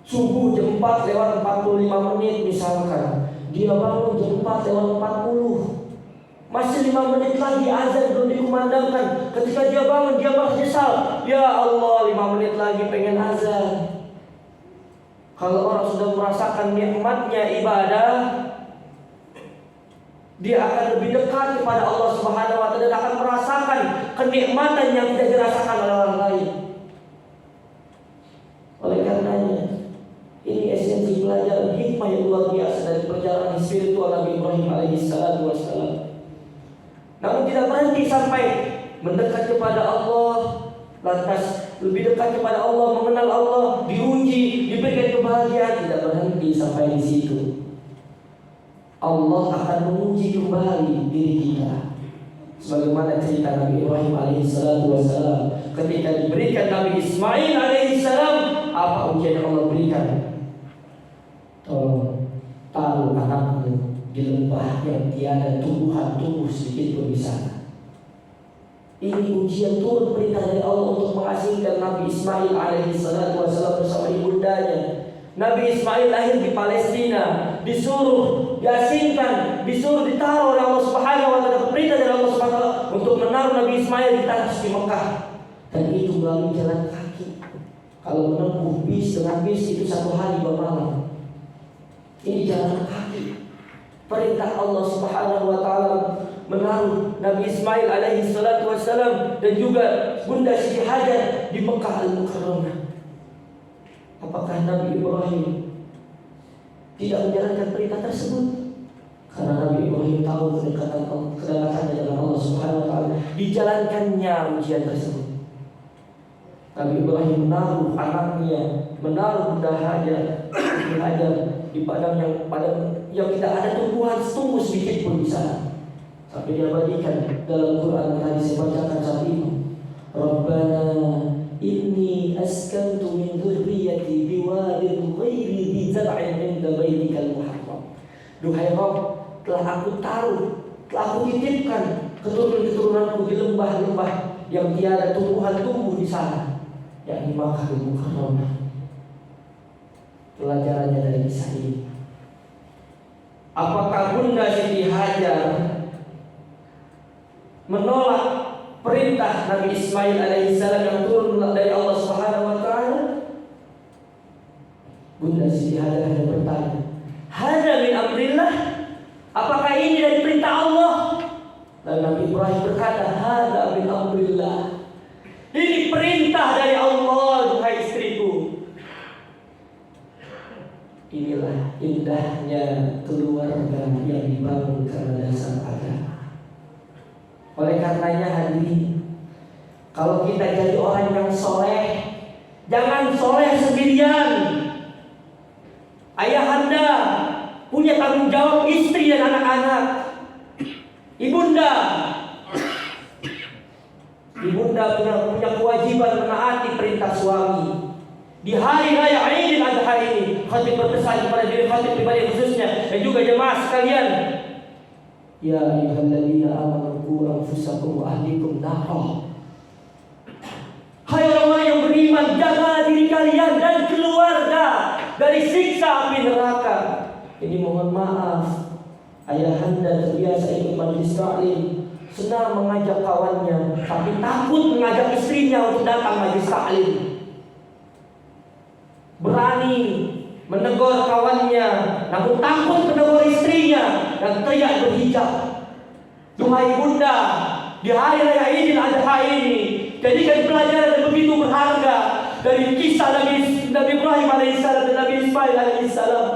Subuh jam 4 lewat 45 menit misalkan, dia bangun jam 4 lewat 40. Masih 5 menit lagi azan belum dikumandangkan. Ketika dia bangun, dia merasa nyesal. Ya Allah, 5 menit lagi pengen azan. Kalau orang sudah merasakan nikmatnya ibadah, dia akan lebih dekat kepada Allah Subhanahu wa taala dan akan merasakan kenikmatan yang tidak dirasakan oleh orang lain. Oleh karenanya, ini esensi pelajaran hikmah yang luar biasa dari perjalanan spiritual Nabi Ibrahim alaihissalatu wassalam. Namun tidak berhenti sampai mendekat kepada Allah, lantas lebih dekat kepada Allah, mengenal Allah, diuji, diberikan kebahagiaan. Tidak berhenti sampai di situ. Allah akan menguji kembali diri kita. Sebagaimana cerita Nabi Ibrahim alaihissalatu wassalam, ketika diberikan Nabi Ismail alaihissalam, apa ujian yang Allah berikan? Tolong taruh anakmu di lembah yang tiada tumbuhan tumbuh sedikit pun di sana. Ini ujian turun perintah dari Allah untuk mengasingkan Nabi Ismail alaihissalatu wassalam bersama ibundanya. Nabi Ismail lahir di Palestina, disuruh diasingkan, disuruh ditaruh oleh Allah Subhanahu wa taala, perintah dari Allah Subhanahu wa taala untuk menaruh Nabi Ismail di tanah suci Mekah. Dan itu melalui jalan kaki. Kalau menempuh bis dengan bis itu 1 hari 2 malam. Ini jalan kaki. Perintah Allah Subhanahu wa taala menaruh Nabi Ismail alaihi salatu wassalam dan juga Bunda Siti Hajar di Mekah Al-Mukarramah. Apakah Nabi Ibrahim tidak menjalankan perintah tersebut? Karena Nabi Ibrahim tahu kedekatannya dengan Allah Subhanahu wa taala, dijalankannya ujian tersebut. Nabi Ibrahim menaruh anaknya, menaruh Bunda Hajar di padang yang tidak ada tumbuhan tumbuh sedikit pun di sana. Sampai diabadikan dalam Quran yang tadi saya bacakan saat ini. Rabbana inni askantu min dhurriyyati biwadin ghairi dhi zar'in 'inda baitikal muharram. Duhai Rabb, telah aku titipkan keturunan-keturunanku di lembah-lembah yang tiada tumbuhan tumbuh di sana, yakni Makkah Al-Mukarramah. Pelajarannya dari kisah ini, apakah Bunda Siti Hajar menolak perintah Nabi Ismail alaihissalam yang turun dari Allah Subhanahu wa taala? Bunda Siti Hajar hanya bertanya, "Hada min amrillah?" Apakah ini dari perintah Allah? Dan Nabi Ibrahim berkata, "Hada min amrillah." Ini perintah dari Allah, duhai istriku. Inilah indahnya keluarga yang dibangun karena dasar agama. Oleh karenanya hadirin, kalau kita jadi orang yang soleh, jangan soleh sendirian. Ayahanda punya tanggung jawab istri dan anak-anak. Ibunda punya kewajiban menaati perintah suami. Di hari raya Idul Adha ini, khatib berpesan kepada diri khatib pribadi khususnya dan juga jemaah sekalian. Ya ayyuhalladzina amanu qu anfusakum wa ahlikum nara. Hai orang-orang yang beriman, jaga diri kalian dan keluarga dari siksa api neraka. Ini mohon maaf, ayahanda terbiasa ikut majelis taklim, senang mengajak kawannya, tapi takut mengajak istrinya untuk datang majelis taklim. Berani menegur kawannya, namun takut menegur istrinya dan tidak berhijab. Duhai bunda, di hari raya Idul Adha ini, jadikan pelajaran yang begitu berharga dari kisah Nabi Ibrahim alaihissalam dan Nabi Ismail alaihissalam.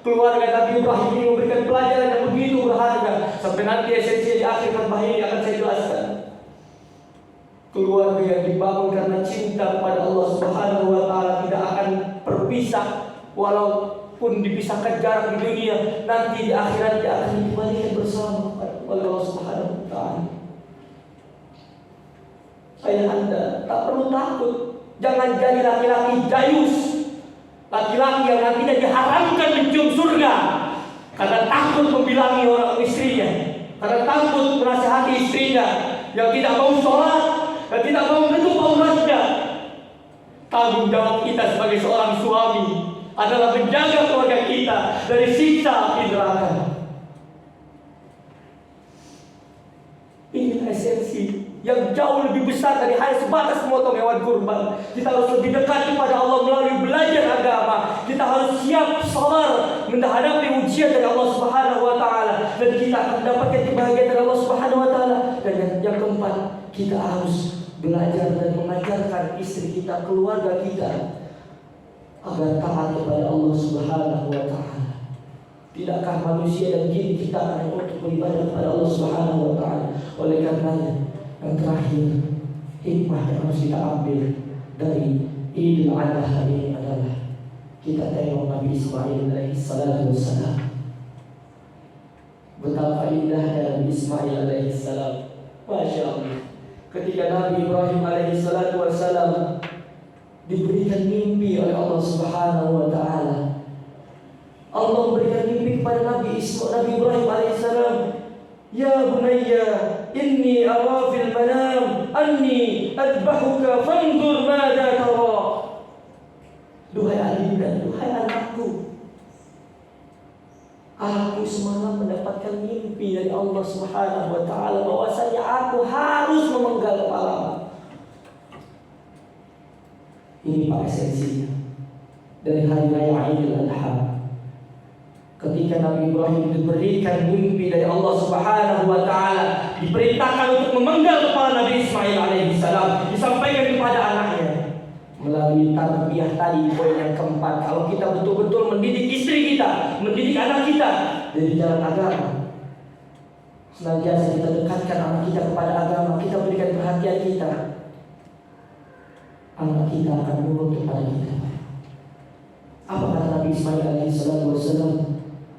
Keluarga Nabi Ibrahim ini memberikan pelajaran yang begitu berharga. Sampai nanti esensi di akhir khutbah ini akan saya jelaskan. Keluarga yang dibangun karena cinta kepada Allah Subhanahu wa taala tidak akan berpisah walaupun dipisahkan jarak di dunia, nanti di akhirat dia akan dikembalikan bersama oleh Allah Subhanahu wa taala. Ayahanda tak perlu takut, jangan jadi laki-laki jayus, laki-laki yang nantinya diharamkan mencium surga karena takut membilangi orang istrinya, karena takut menasihati istrinya yang tidak mau sholat dan tidak mau menutup auratnya. Tanggung jawab kita sebagai seorang suami adalah menjaga keluarga kita dari siksa api neraka. Ini esensi yang jauh lebih besar dari hanya sebatas memotong hewan kurban. Kita harus lebih dekat kepada Allah melalui belajar agama. Kita harus siap sabar menghadapi ujian dari Allah Subhanahu wa taala, dan kita akan mendapatkan kebahagiaan dari Allah Subhanahu wa taala. Dan yang keempat, kita harus belajar dan mengajarkan istri kita, keluarga kita agar taat kepada Allah Subhanahu wa taala. Tidakkah manusia dan jin kita hanya untuk beribadah kepada Allah Subhanahu wa taala? Oleh karenanya, yang terakhir, hikmah yang harus kita ambil dari Idul Adha ini adalah kita tengok Nabi Ismail alaihissalatu wassalam. Betapa indahnya Nabi Ismail alaihissalam. Masya Allah. Ketika Nabi Ibrahim alaihissalatu wassalam diberikan mimpi oleh Allah Subhanahu wa taala, Allah memberikan mimpi kepada Nabi Ibrahim alaihissalam. Ya bunayya, inni ara fil manam anni adbahuka fanzur madza tara. Duhai adinda, duhai anakku, aku semalam mendapatkan mimpi dari Allah Subhanahu wa taala bahwasanya aku harus memenggal kepalamu. Ini Pak esensinya dari hari raya Idul Adha. Ketika Nabi Ibrahim diberikan mimpi dari Allah Subhanahu wa taala, diperintahkan untuk memenggal kepala Nabi Ismail alaihissalam, disampaikan kepada anaknya melalui tarbiyah tadi, poin yang keempat. Kalau kita betul-betul mendidik istri kita, mendidik anak kita dari jalan agama, senantiasa kita dekatkan anak kita kepada agama, kita berikan perhatian kita, anak kita akan nurut kepada kita. Apa kata Nabi Ismail alaihissalam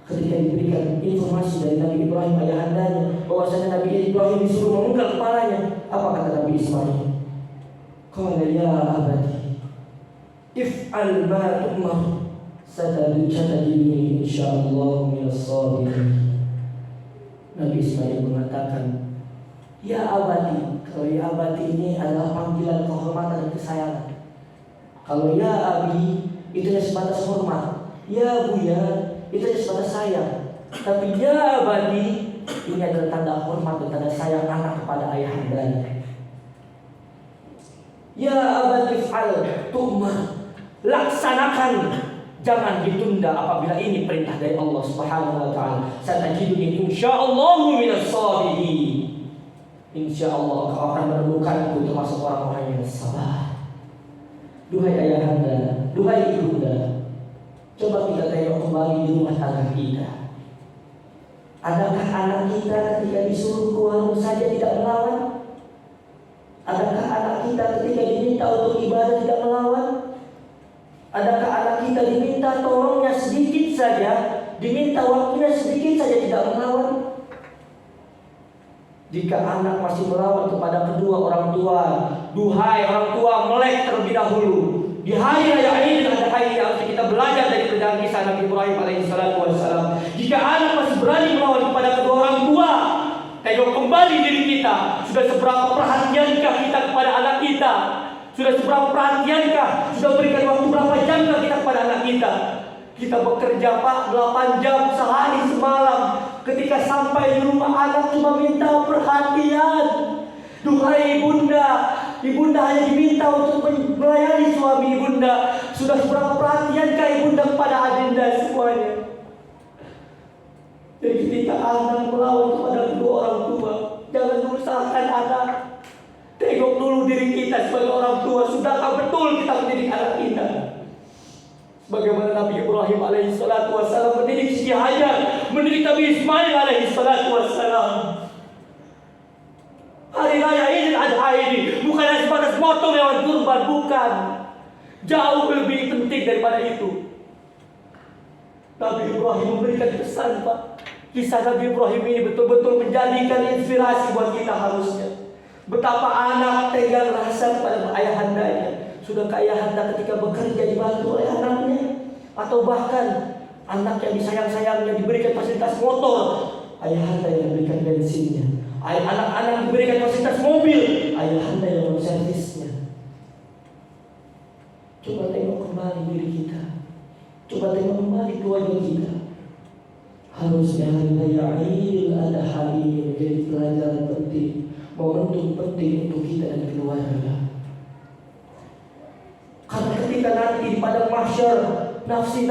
ketika diberikan informasi dari Nabi Ibrahim ayahandanya bahwasanya Nabi Ibrahim disuruh memenggal kepalanya? Apa kata Nabi Ismail? Qala ya abadi if'al ma tu'mar satajiduni insyaallah minas sabirin. Nabi Ismail mengatakan, ya abadi. Kalau ya abadi ini adalah panggilan kehormatan dan kesayangan. Kalau ya abi itu hanya sebatas hormat, ya buya itu hanya sebatas sayang. Tapi ya abadi ini adalah tanda hormat dan tanda sayang anak kepada ayahandanya. Ya abadi fa'al tu'mar, laksanakan, jangan ditunda apabila ini perintah dari Allah Subhanahu wa taala. Satajiduni insyaallah minas sabirin. Insyaallah kau akan menemukanku termasuk orang-orang yang sabar. Duhai ayahanda, duhai ibunda, Coba kita tengok kembali di rumah tangga kita. Adakah anak kita ketika disuruh keluar saja tidak melawan? Adakah anak kita ketika diminta untuk ibadah tidak melawan? Adakah anak kita diminta tolongnya sedikit saja, diminta waktunya sedikit saja tidak melawan? Jika anak masih melawan kepada kedua orang tua, duhai orang tua, melek terlebih dahulu. Di hari raya Idul Adha ini harus kita belajar dari perjalanan kisah Nabi Ibrahim alaihissalam. Jika anak masih berani melawan kepada kedua orang tua, tengok kembali diri kita. Sudah seberapa perhatiankah kita kepada anak kita? Sudah seberapa perhatiankah? Sudah berikan waktu berapa jamkah kita kepada anak kita? Kita bekerja 8 jam sehari semalam. Ketika sampai di rumah anak cuma minta perhatian. Duhai ibunda, ibunda hanya diminta untuk melayani suami ibunda. Sudah seberapa perhatiankah ibunda kepada adinda semuanya? Jadi ketika anak melawan kepada kedua orang tua, jangan menyusahkan anak. Tengok dulu diri kita sebagai orang tua. Sudahkah betul kita mendidik anak kita? Bagaimana Nabi Ibrahim alaihissalam mendidik Siti Hajar, mendidik Nabi Ismail alaihissalam. Hari raya Idul Adha ini bukan sebatas motong hewan kurban, bukan. Jauh lebih penting daripada itu. Nabi Ibrahim memberikan pesan, Pak. Kisah Nabi Ibrahim ini betul-betul menjadikan inspirasi buat kita harusnya. Betapa anak tega rasa kepada ayahandanya. Sudahkah ayahanda ketika bekerja dibantu oleh anaknya? Atau bahkan anak yang disayang-sayangnya diberikan fasilitas motor, ayahanda yang memberikan bensinnya. Anak-anak diberikan fasilitas mobil, ayahanda yang menservisnya. Coba tengok kembali diri kita. Coba tengok kembali keluarga kita. Harusnya hari raya Idul Adha ini menjadi pelajaran penting, momentum penting untuk kita dan keluarga. Karena ketika nanti di padang mahsyar, nafsi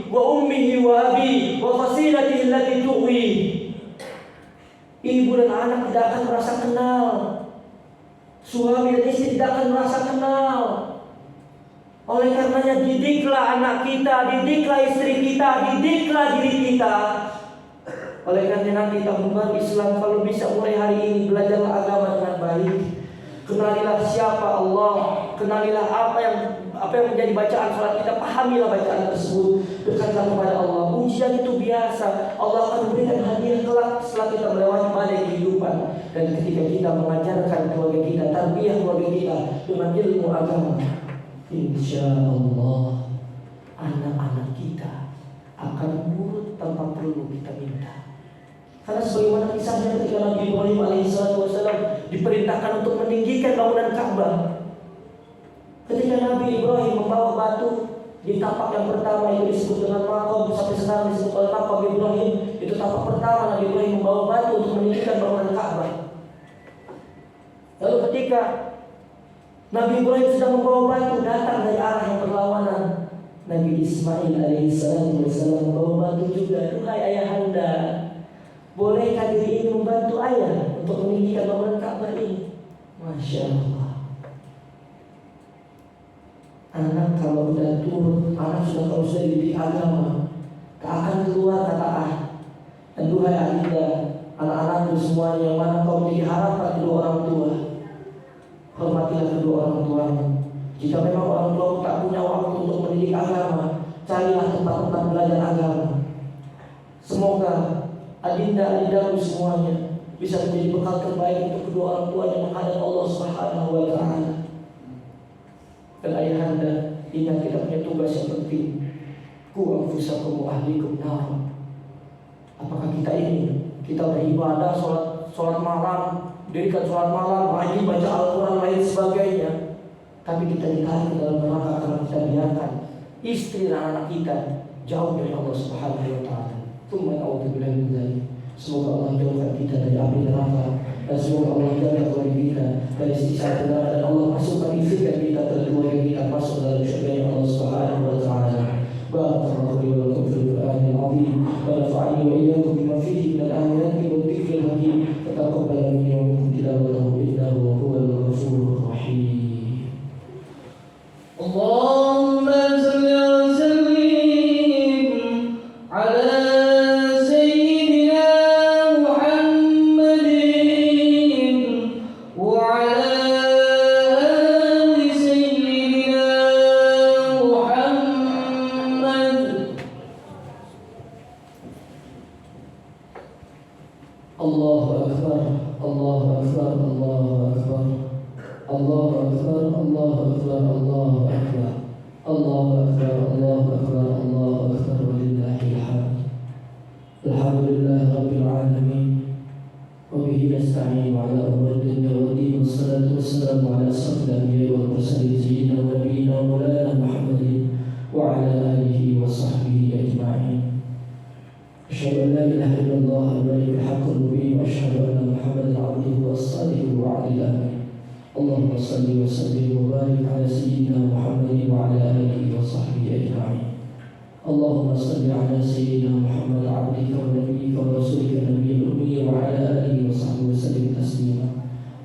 wa ummihi wa abi wa fasilatihi allati tuwi, ibu dan anak tidak akan merasa kenal. Suami dan istri tidak akan merasa kenal. Oleh karenanya didiklah anak kita, didiklah istri kita, didiklah diri kita. Oleh karena nanti tahun baru Islam, kalau bisa mulai hari ini belajarlah agama dengan baik. Kenalilah siapa Allah, kenalilah apa yang menjadi bacaan salat kita, pahamilah bacaan tersebut, dekatlah kepada Allah. Ujian itu biasa, Allah akan memberikan hadiah kelak setelah kita melewati badai kehidupan. Dan ketika kita mengajarkan keluarga kita, tarbiyah keluarga kita dengan ilmu agama, insya Allah anak-anak kita akan nurut tanpa perlu kita minta. Karena sebagaimana kisahnya ketika Nabi Ibrahim alaihissalam diperintahkan untuk meninggikan bangunan Ka'bah. Ketika Nabi Ibrahim membawa batu di tapak yang pertama itu disebut dengan maqam, sampai sekarang disebut oleh maqam Ibrahim. Itu tapak pertama Nabi Ibrahim membawa batu untuk meninggikan bangunan Ka'bah. Lalu ketika Nabi Ibrahim sedang membawa batu, datang dari arah yang berlawanan Nabi Ismail alaihissalam membawa batu juga. Duhai ayahanda, bolehkah diri ini membantu ayah untuk meninggikan bangunan Ka'bah ini? Masya Allah. Anak kalau sudah turun, kalau sudah dididik agama, tak akan keluar kata dan duhai adinda, anak-anakku semuanya, mana kau menjadi harapan kedua orang tua, hormatilah kedua orang tuamu. Jika memang orang tua tak punya waktu untuk mendidik agama, carilah tempat-tempat belajar agama. Semoga adinda-adindaku semuanya bisa menjadi bekal terbaik untuk kedua orang tua yang menghadap Allah Subhanahu wa Ta'ala. Dan ayahanda, ingat kita punya tugas yang penting. Qu anfusakum wa ahlikum nar. Apakah kita beribadah, sholat malam, dirikan sholat malam, ngaji, baca Al-Quran, lain sebagainya, tapi kita ditarik ke dalam neraka karena kita biarkan istri dan anak kita jauh dari Allah Subhanahu wa Ta'ala. Tsumma a'udzubillahi min dzalik. Semoga Allah jauhkan kita dari api neraka, dan semoga Allah jaga keluarga kita dari siksa neraka, dan Allah masukkan izinkan kita dan keluarga kita masuk dalam syurga Allah Subhanahu wa Ta'ala. Barakallahu li wa lakum fil Qur'anil 'azim wa nafa'ani wa iyyakum bima fihi min al-ayati wa dhikril hakim. Taqabbal minni wa minkum tilawatahu innahu huwal ghafurur rahim. Allahumma salli wa sallim نستعين على أمور الدنيا والدين والصلاة والسلام على أشرف الأنبياء والمرسلين سيدنا ونبينا ومولانا محمد وعلى آله وصحبه أجمعين. أشهد أن لا إله إلا الله الملك الحق المبين وأشهد أن محمدا عبده والصادق الوعد الأمين. اللهم صل وسلم وبارك على سيدنا محمد وعلى آله وصحبه أجمعين. اللهم صل على سيدنا محمد عبدك ونبيك ورسولك النبي الأمي وعلى آله وصحبه وسلم تسليما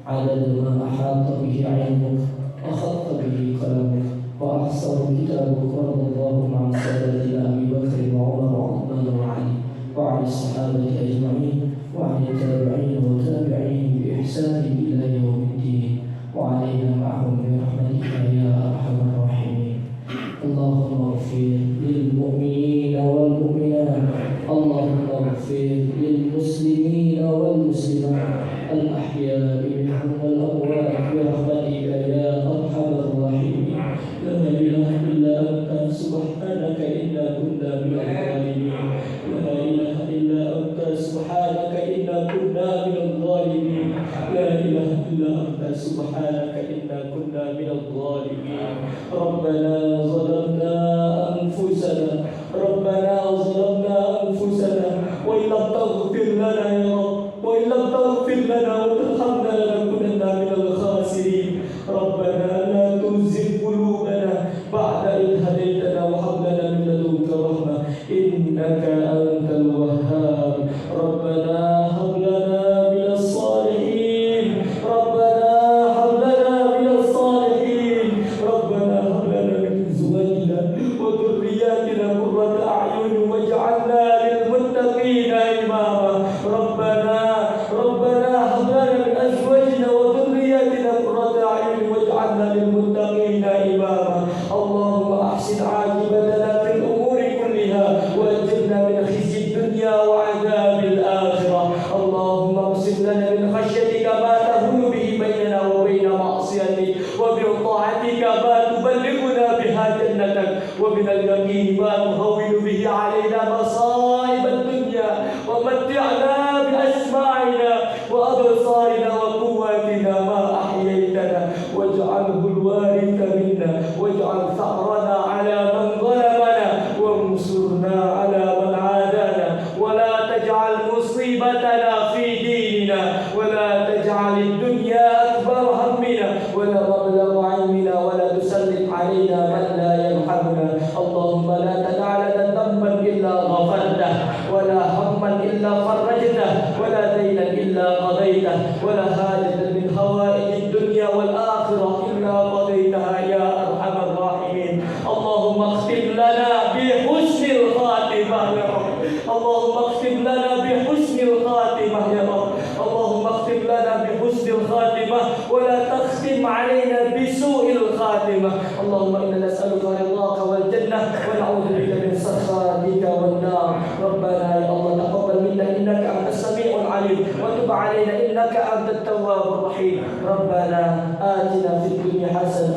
عدد ما أحاط به علمك وخط به قلمك وأحصاه كتابك. وارض اللهم عن سادتنا أبي بكر وعمر وعثمان وعلي وعن الصحابة أجمعين وعن التابعين وتابعين بإحسان إلى يوم الدين وعلينا معهم برحمتك يا أرحم الراحمين. اللهم اغفر للمؤمنين والمؤمنات، اللهم اغفر للمسلمين والمسلمات الأحياء منهم والأموات برحمتك يا أرحم الراحمين. لا إله إلا أنت سبحانك إنا كنا من الظالمين. لا إله إلا أنت سبحانك إنا كنا من الظالمين. لا إله إلا أنت سبحانك إنا كنا من الظالمين. ربنا ظلمنا أنفسنا، ربنا ظلمنا أنفسنا وإن لم تغفر لنا يا رب، وإن لم تغفر لنا وترحمنا لنكونن من الخاسرين. ربنا لا تزغ قلوبنا بعد إذ هديتنا وهب لنا من لدنك رحمة إنك أنت الوهاب. ربنا هب لنا من الصالحين، ربنا هب لنا من الصالحين، ربنا هب لنا من أزواجنا وذرياتنا قرة أعين واجعلنا للمتقين إماما. ربنا هب لنا من أزواجنا وذرياتنا قرة أعين واجعلنا للمتقين إماما. اللهم أحسن عاقبتنا في الأمور كلها وأجرنا من خزي الدنيا وعذاب الآخرة. اللهم اقسم لنا من خشيتك ما تهون به بيننا وبين معصيتك، ومن طاعتك ما تبلغنا بها جنتك، ومن اليقين ما تهون به علينا مصائب الدنيا، ومتعنا بأسماعنا وأبصارنا وقواتنا ما أحييتنا، واجعله الوارث منا، واجعل ثأرنا على من ظلمنا، وانصرنا على من عادانا، ولا تجعل مصيبتنا في ديننا، ولا تجعل الدنيا أكبر همنا ولا مبلغ علمنا، ولا تسلط علينا من لا يرحمنا. اللهم لا تدع لنا ذنبا إلا غفرته، ولا هما إلا فرجته، ولا دينا إلا قضيته، ولا حاجة من حوائج الدنيا والآخرة إلا قضيتها يا أرحم الراحمين. اللهم اختم لنا بحسن الخاتمة يا رب، اللهم اختم لنا بحسن الخاتمة يا رب، اللهم اختم لنا بحسن الخاتمة ولا تختم علينا بسوء الخاتمة. اللهم إنا نسألك رضاك والجنة ونعوذ بك من سخطك والنار. ربنا يا الله تقبل منا إنك أنت السميع العليم، وتب علينا إنك أنت التواب الرحيم. ربنا آتنا في الدنيا حسنة